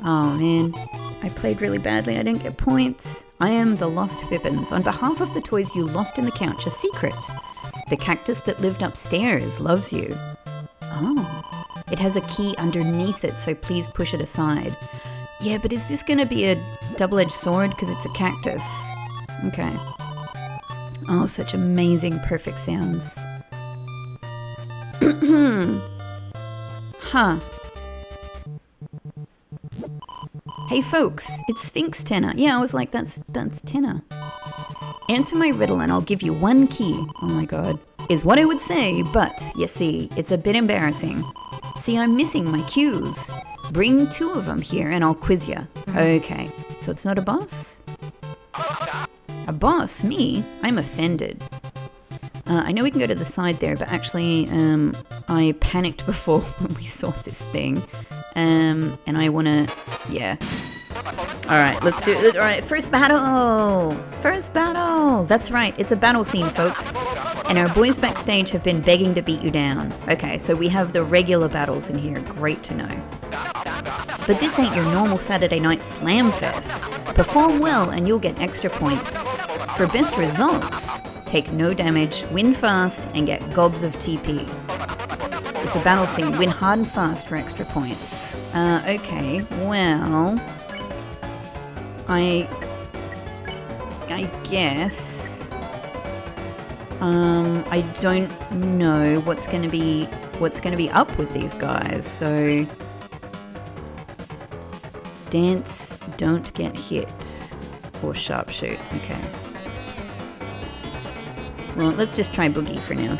Oh man, I played really badly. I didn't get points. I am the Lost Pippins. On behalf of the toys you lost in the couch, a secret. The cactus that lived upstairs loves you. Oh, it has a key underneath it, so please push it aside. Yeah, but is this gonna be a double-edged sword? Because it's a cactus. Okay. Oh, such amazing, perfect sounds. Huh. Hey folks, it's Sphinx Tenor. Yeah, I was like, that's Tenor. Answer my riddle and I'll give you one key. Oh my god. Is what I would say, but, you see, it's a bit embarrassing. See, I'm missing my cues. Bring 2 of them here and I'll quiz ya. Okay, so it's not a boss? A boss? Me? I'm offended. I know we can go to the side there, but actually, I panicked before when we saw this thing. And I wanna, yeah. Alright, let's do it. Alright, first battle! First battle! That's right, it's a battle scene, folks. And our boys backstage have been begging to beat you down. Okay, so we have the regular battles in here. Great to know. But this ain't your normal Saturday night slam fest. Perform well and you'll get extra points. For best results, take no damage, win fast, and get gobs of TP. It's a battle scene. Win hard and fast for extra points. Okay, well... I guess... I don't know what's gonna be up with these guys, so... Dance, don't get hit. Or sharpshoot, okay. Well, let's just try Boogie for now.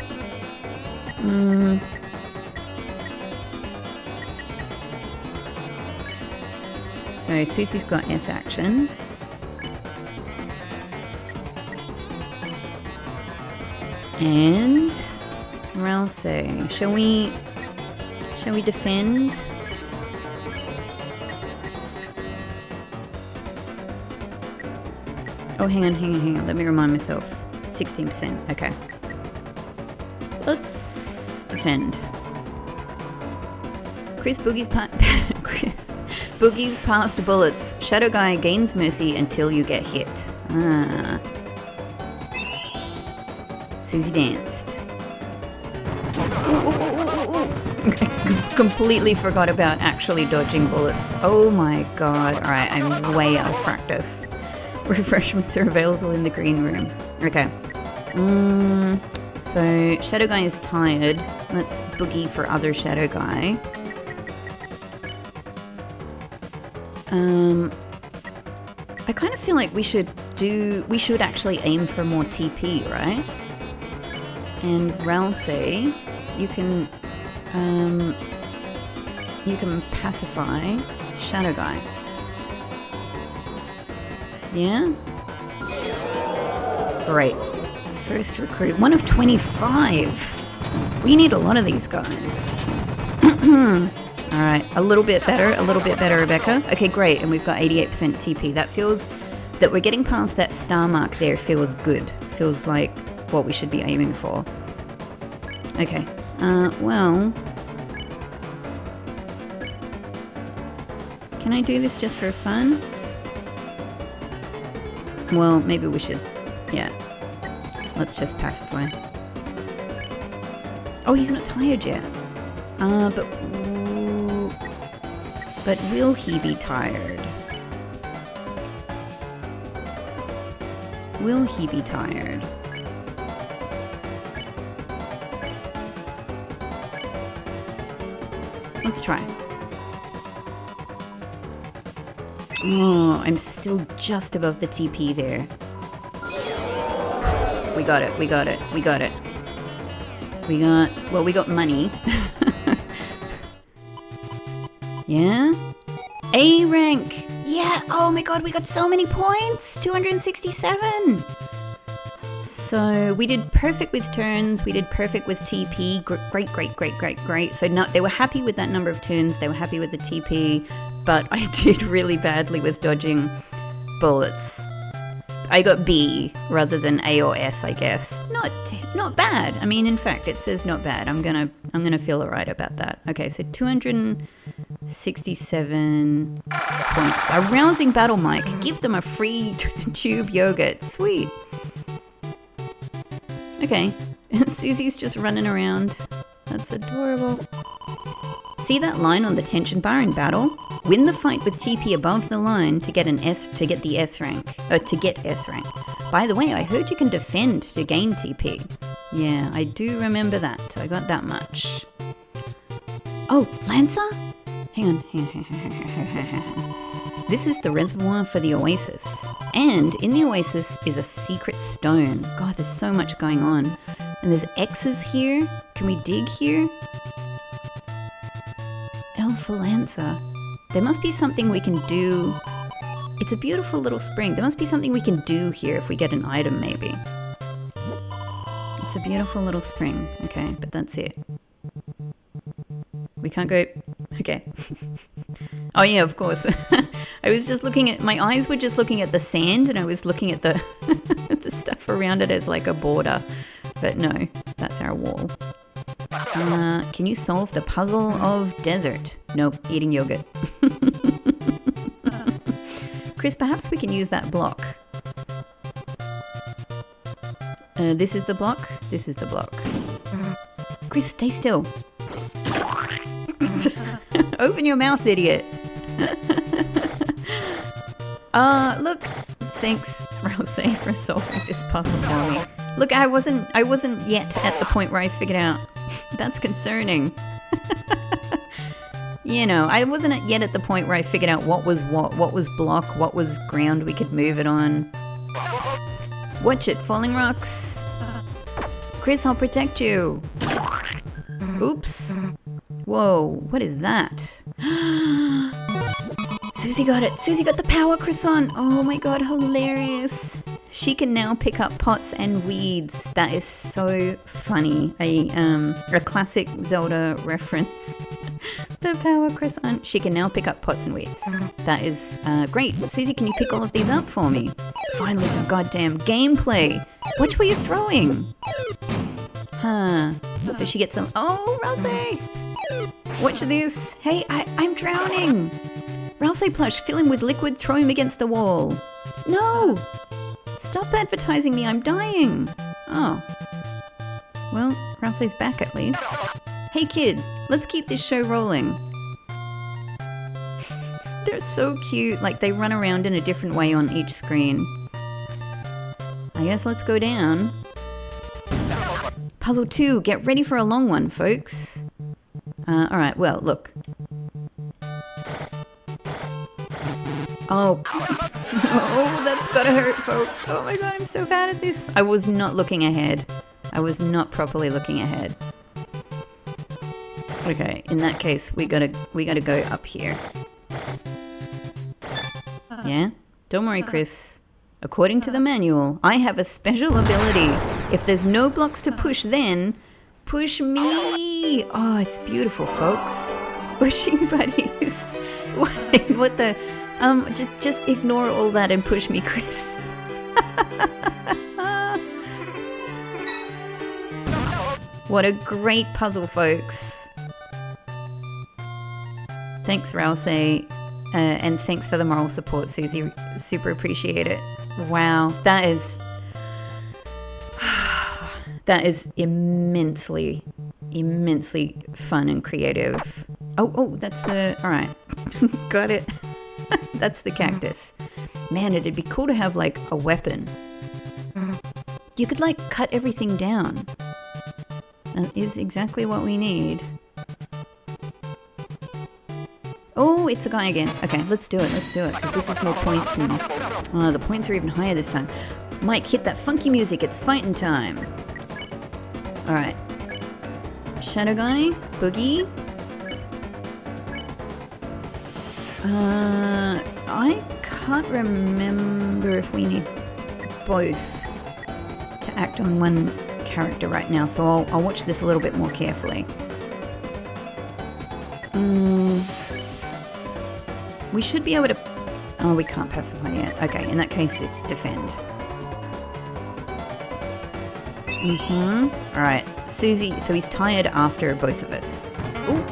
So Susie's got S action. And Ralsei. Shall we defend? Oh, hang on. Let me remind myself. 16%. Okay. Let's defend. Chris Boogie's past bullets. Shadow Guy gains mercy until you get hit. Ah. Susie danced. Ooh. Completely forgot about actually dodging bullets. Oh my god. Alright, I'm way out of practice. Refreshments are available in the green room. Okay. So, Shadow Guy is tired. Let's boogie for other Shadow Guy. I kind of feel like we should actually aim for more TP, right? And Ralsei, you can pacify Shadow Guy. Yeah? Great. First recruit. 1 of 25. We need a lot of these guys. Alright, a little bit better, Rebecca. Okay, great, and we've got 88% TP. That feels, that we're getting past that star mark there feels good. Feels like what we should be aiming for. Okay, well... Can I do this just for fun? Well, maybe we should, yeah. Let's just pacify. Oh, he's not tired yet. But will he be tired? Will he be tired? Let's try. Oh, I'm still just above the TP there. We got it, we got it, we got it. We got money. Yeah? A rank! Yeah, oh my god, we got so many points! 267! So we did perfect with turns, we did perfect with TP, great, great, great, great, great. So no, they were happy with that number of turns, they were happy with the TP, but I did really badly with dodging bullets. I got B rather than A or S, I guess. Not bad. I mean, in fact, it says not bad. I'm gonna feel alright about that. Okay, so 267 points. A rousing battle mic. Give them a free tube yogurt. Sweet. Okay, Susie's just running around. That's adorable. See that line on the tension bar in battle? Win the fight with TP above the line to get the S rank. To get S rank. By the way, I heard you can defend to gain TP. Yeah, I do remember that. I got that much. Oh, Lancer? Hang on. This is the reservoir for the oasis. And in the oasis is a secret stone. God, there's so much going on. And there's X's here. Can we dig here? L for Lancer. There must be something we can do. It's a beautiful little spring. There must be something we can do here if we get an item, maybe. It's a beautiful little spring. Okay, but that's it. We can't go... Okay. Oh yeah, of course. I was just looking at... My eyes were just looking at the sand and I was looking at the, the stuff around it as like a border. But no, that's our wall. Can you solve the puzzle of desert? Nope, eating yogurt. Chris, perhaps we can use that block. This is the block. This is the block. Chris, stay still. Open your mouth, idiot. Look. Thanks, Rose, for solving this puzzle for me. Look, I wasn't yet at the point where I figured out. That's concerning. You know, I wasn't yet at the point where I figured out what was block, what was ground we could move it on. Watch it, falling rocks. Chris, I'll protect you. Oops. Whoa, what is that? Susie got it. Susie got the power croissant. Oh my god, hilarious. She can now pick up pots and weeds. That is so funny. A classic Zelda reference. The power croissant. She can now pick up pots and weeds. That is great. Susie, can you pick all of these up for me? Finally, some goddamn gameplay. Watch where you're throwing. Huh. So she gets some. Oh, Rouse! Watch this. Hey, I'm drowning. Rouse plush, fill him with liquid, throw him against the wall. No! Stop advertising me, I'm dying. Oh. Well, Rousey's back at least. Hey kid, let's keep this show rolling. They're so cute, like they run around in a different way on each screen. I guess let's go down. Puzzle 2, get ready for a long one, folks. Alright, well, look. Oh. Oh, that's gotta hurt, folks. Oh my god, I'm so bad at this. I was not looking ahead. I was not properly looking ahead. Okay, in that case, we gotta go up here. Yeah? Don't worry, Chris. According to the manual, I have a special ability. If there's no blocks to push, then push me. Oh, it's beautiful, folks. Pushing buddies. Wait, what the... just ignore all that and push me, Chris. What a great puzzle, folks. Thanks, Rouse. And thanks for the moral support, Susie. Super appreciate it. Wow, that is... that is immensely fun and creative. Oh, that's the... Alright. Got it. That's the cactus. Man, it'd be cool to have, like, a weapon. You could, like, cut everything down. That is exactly what we need. Oh, Oh, it's a guy again. Okay, let's do it. Let's do it. 'Cause this is more points and... Oh, the points are even higher this time. Mike, hit that funky music. It's fighting time. Alright. Shadow guy. Boogie. I can't remember if we need both to act on one character right now, so I'll watch this a little bit more carefully. We should be able to... Oh, we can't pacify yet. Okay, in that case, it's defend. Alright, Susie, so he's tired after both of us. Ooh.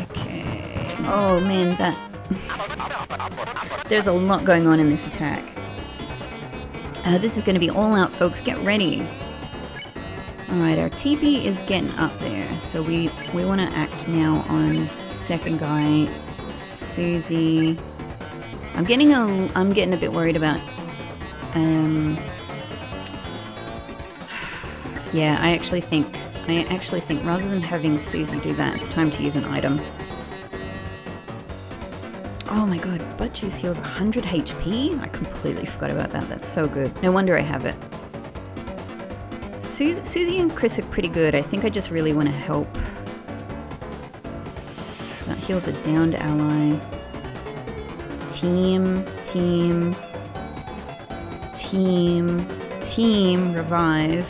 Okay. Oh man, that... There's a lot going on in this attack. This is going to be all out, folks. Get ready. Alright, our TP is getting up there. So we want to act now on second guy, Susie. I'm getting a bit worried about... Yeah, I actually think rather than having Susie do that, it's time to use an item. Oh my god, butt juice heals 100 HP? I completely forgot about that. That's so good. No wonder I have it. Susie and Chris are pretty good. I think I just really want to help. That heals a downed ally. Team, revive,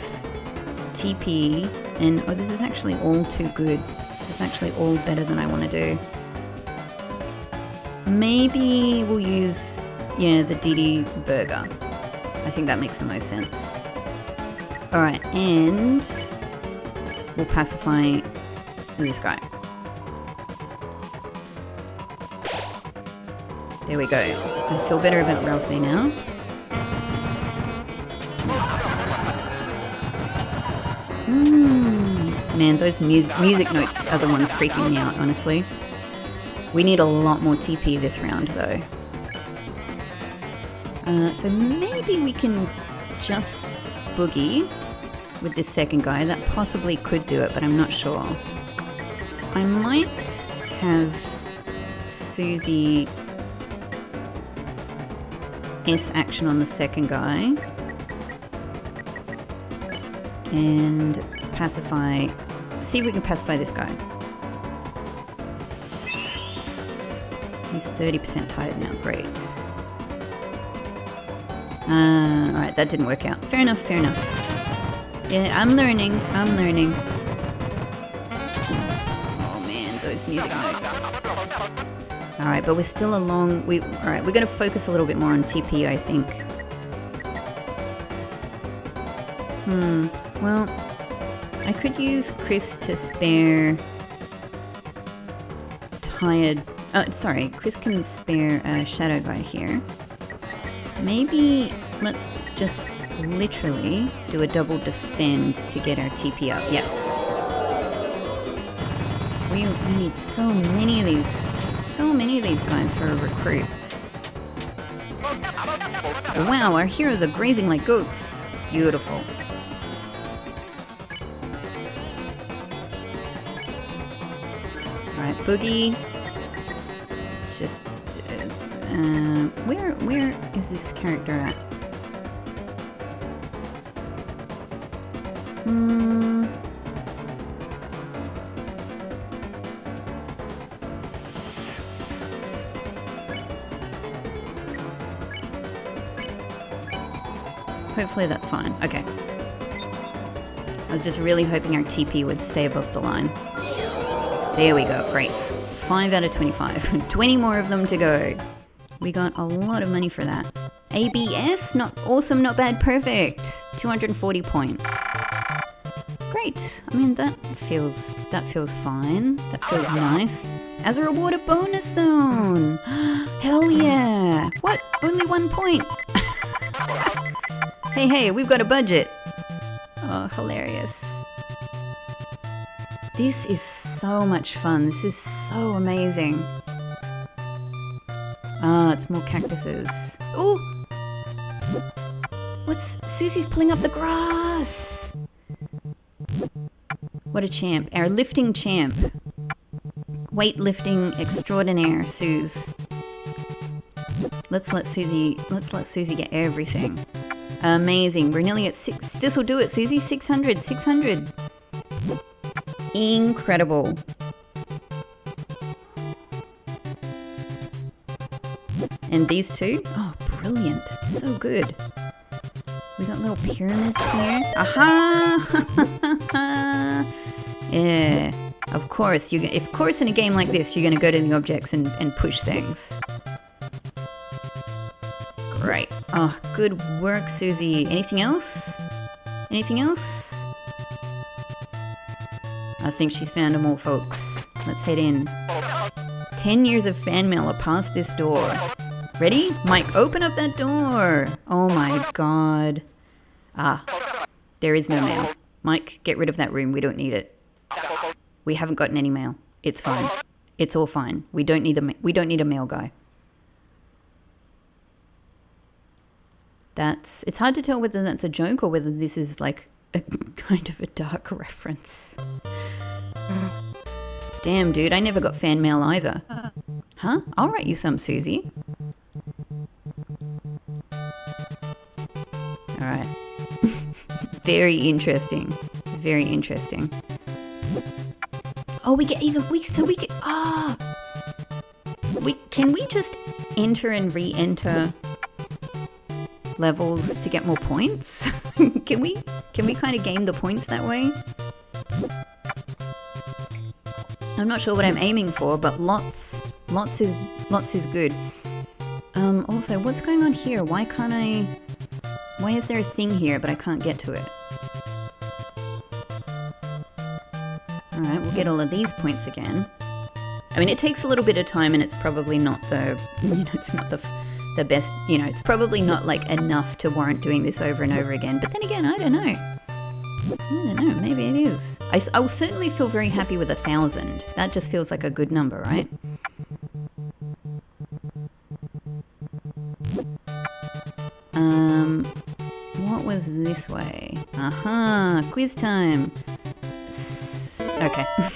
TP, and oh, this is actually all too good. This is actually all better than I want to do. Maybe we'll use, yeah, the DD burger. I think that makes the most sense. Alright, and we'll pacify this guy. There we go. I feel better about Rousey now. Man, those music notes are the ones freaking me out, honestly. We need a lot more TP this round, though. So maybe we can just boogie with this second guy. That possibly could do it, but I'm not sure. I might have Susie S action on the second guy. And pacify... See if we can pacify this guy. He's 30% tired now. Great. Alright, that didn't work out. Fair enough, fair enough. Yeah, I'm learning. Oh man, those music notes. Alright, but we're still along... Alright, we're going to focus a little bit more on TP, I think. Well, I could use Chris to spare tired... Oh, sorry, Chris can spare a shadow guy here. Maybe let's just literally do a double defend to get our TP up. Yes. We need so many of these guys for a recruit. Wow, our heroes are grazing like goats. Beautiful. Alright, Boogie. It's just... where is this character at? Hopefully that's fine. Okay. I was just really hoping our TP would stay above the line. There we go. Great. 5 out of 25. 20 more of them to go. We got a lot of money for that. ABS? Not awesome, not bad, perfect. 240 points. Great. I mean, that feels fine. That feels nice. As a reward, a bonus zone. Hell yeah. What? Only 1 point. Hey, we've got a budget. Oh, hilarious. This is so much fun. This is so amazing. Ah, it's more cactuses. Ooh! Susie's pulling up the grass! What a champ. Our lifting champ. Weightlifting extraordinaire, Suze. Let's let Susie get everything. Amazing. We're nearly at 6. This will do it, Susie. 600. 600. Incredible. And these two? Oh, brilliant. So good. We got little pyramids here. Aha! Yeah. Of course, in a game like this, you're going to go to the objects and push things. Great. Oh, good work, Susie. Anything else? Anything else? I think she's found them all, folks. Let's head in. 10 years of fan mail are past this door. Ready? Mike, open up that door. Oh my god. Ah, there is no mail. Mike, get rid of that room. We don't need it. We haven't gotten any mail. It's fine. It's all fine. We don't need a mail guy. It's hard to tell whether that's a joke or whether this is like a kind of a dark reference. Damn, dude, I never got fan mail either. Huh? I'll write you some, Susie. Alright. Very interesting. Very interesting. Oh, we get even weeks so we get can we just enter and re-enter levels to get more points? Can we kind of game the points that way? I'm not sure what I'm aiming for, but lots is good. Also, what's going on here? Why is there a thing here but I can't get to it? Alright, we'll get all of these points again. I mean, it takes a little bit of time and it's probably not it's not the best, it's probably not like enough to warrant doing this over and over again. But then again, I don't know, maybe it is. I will certainly feel very happy with 1,000. That just feels like a good number, right? What was this way? Aha, quiz time. Okay. I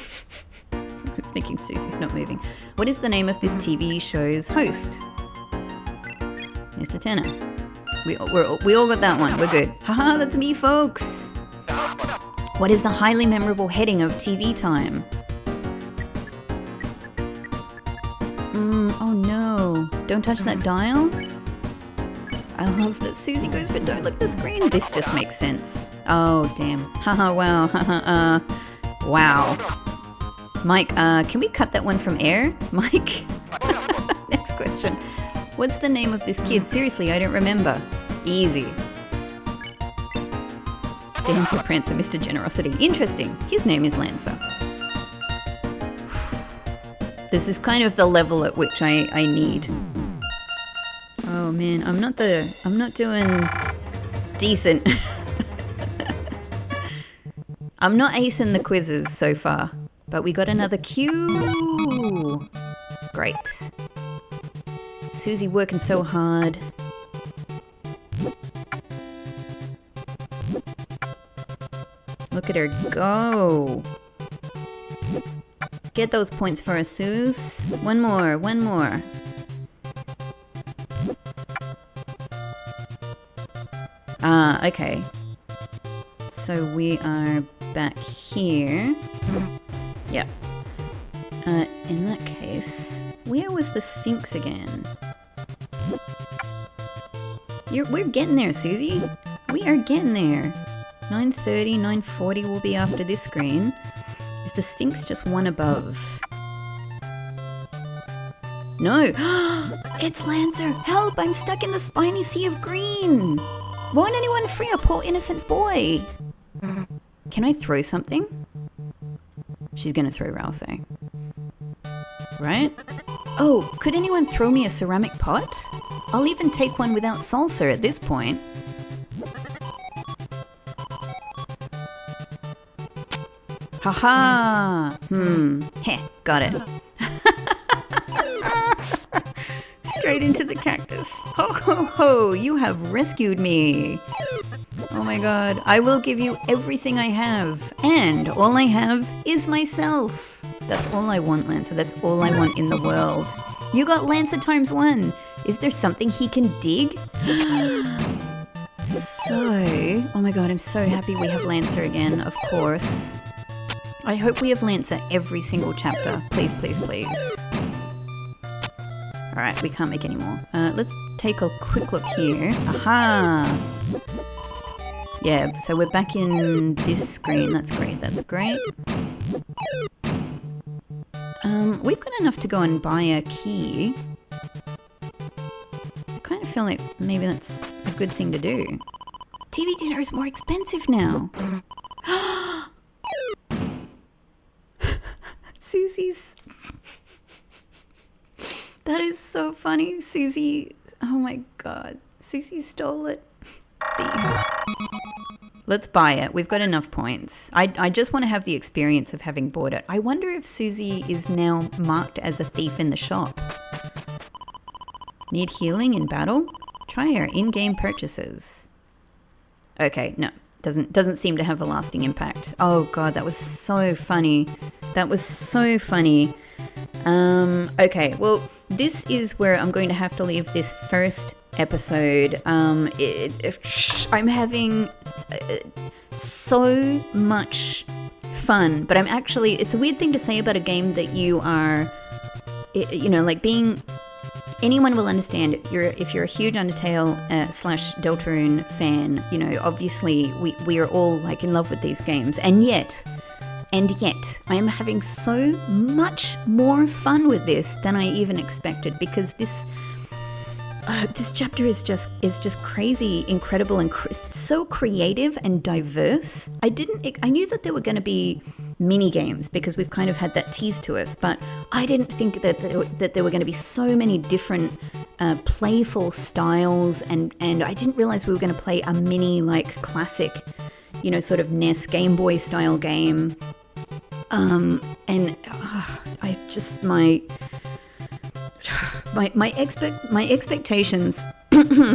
was thinking Susie's not moving. What is the name of this TV show's host? Mr. Tanner. We all got that one. We're good. Haha, that's me, folks. What is the highly memorable heading of TV time? Oh no. Don't touch that dial? I love that Susie goes for don't look at the screen. This just makes sense. Oh, damn. Haha, wow. Haha, wow. Mike, can we cut that one from air? Mike? Next question. What's the name of this kid? Seriously, I don't remember. Easy. Dancer, Prancer, Mr. Generosity. Interesting. His name is Lancer. This is kind of the level at which I need. Oh man, I'm not doing decent. I'm not acing the quizzes so far, but we got another Q. Great. Susie working so hard. Look at her go. Get those points for us, Suze. One more. Ah, okay. So we are back here. Yep. In that case, where was the Sphinx again? We're getting there, Susie. We are getting there. 9:30, 9:40 will be after this screen. Is the Sphinx just one above? No! It's Lancer! Help! I'm stuck in the spiny sea of green! Won't anyone free a poor innocent boy? Can I throw something? She's gonna throw Rousey. Right? Oh, could anyone throw me a ceramic pot? I'll even take one without salsa at this point. Haha! Heh, got it. Straight into the cactus. Ho ho ho, you have rescued me. Oh my god, I will give you everything I have. And all I have is myself. That's all I want, Lancer. That's all I want in the world. You got Lancer times 1. Is there something he can dig? So, oh my god, I'm so happy we have Lancer again, of course. I hope we have Lancer every single chapter. Please, please, please. Alright, we can't make any more. Let's take a quick look here. Aha! Yeah, so we're back in this screen. That's great, that's great. We've got enough to go and buy a key. I kind of feel like maybe that's a good thing to do. TV dinner is more expensive now. Susie's... That is so funny. Susie... Oh my god. Susie stole it. Thief. Let's buy it. We've got enough points. I just want to have the experience of having bought it. I wonder if Susie is now marked as a thief in the shop. Need healing in battle? Try our in-game purchases. Okay, no. Doesn't seem to have a lasting impact. Oh god, that was so funny. That was so funny. Okay, well, this is where I'm going to have to leave this first episode. I'm having so much fun, but I'm actually, it's a weird thing to say about a game that you are, you know, like being, anyone will understand if you're a huge Undertale / Deltarune fan, you know, obviously we are all like in love with these games, and yet I am having so much more fun with this than I even expected, because this chapter is just crazy, incredible, and so creative and diverse. I knew that there were going to be mini games because we've kind of had that teased to us, but I didn't think that there were going to be so many different playful styles, and I didn't realize we were going to play a mini like classic, you know, sort of NES Game Boy style game. I just my expectations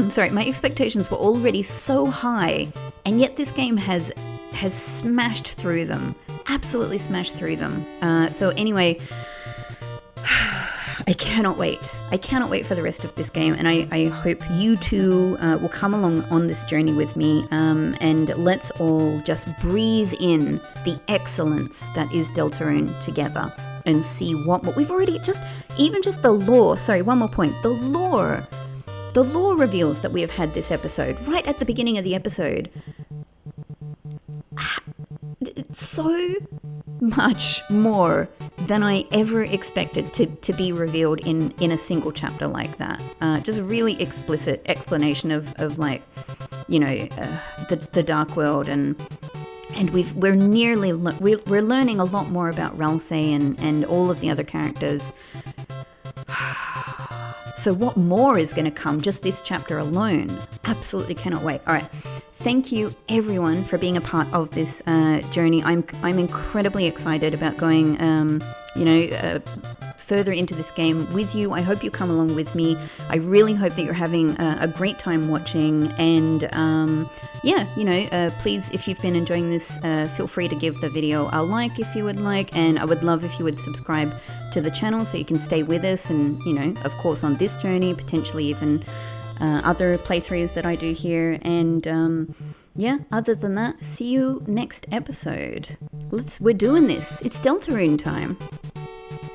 sorry, my expectations were already so high, and yet this game has smashed through them, absolutely smashed through them. So anyway, I cannot wait. I cannot wait for the rest of this game, and I hope you too will come along on this journey with me, and let's all just breathe in the excellence that is Deltarune together and see what we've already even just the lore. Sorry, one more point. The lore reveals that we have had this episode right at the beginning of the episode. It's so much more than I ever expected to be revealed in a single chapter like that. Just a really explicit explanation of like, you know, the Dark World, and we're learning a lot more about Ralsei and all of the other characters. So what more is going to come just this chapter alone? Absolutely cannot wait. All right. Thank you everyone for being a part of this journey. I'm incredibly excited about going, further into this game with you. I hope you come along with me. I really hope that you're having a great time watching, and please, if you've been enjoying this, feel free to give the video a like if you would like, and I would love if you would subscribe to the channel so you can stay with us, and, you know, of course on this journey, potentially even other playthroughs that I do here. And other than that, see you next episode. We're doing this. It's Deltarune time.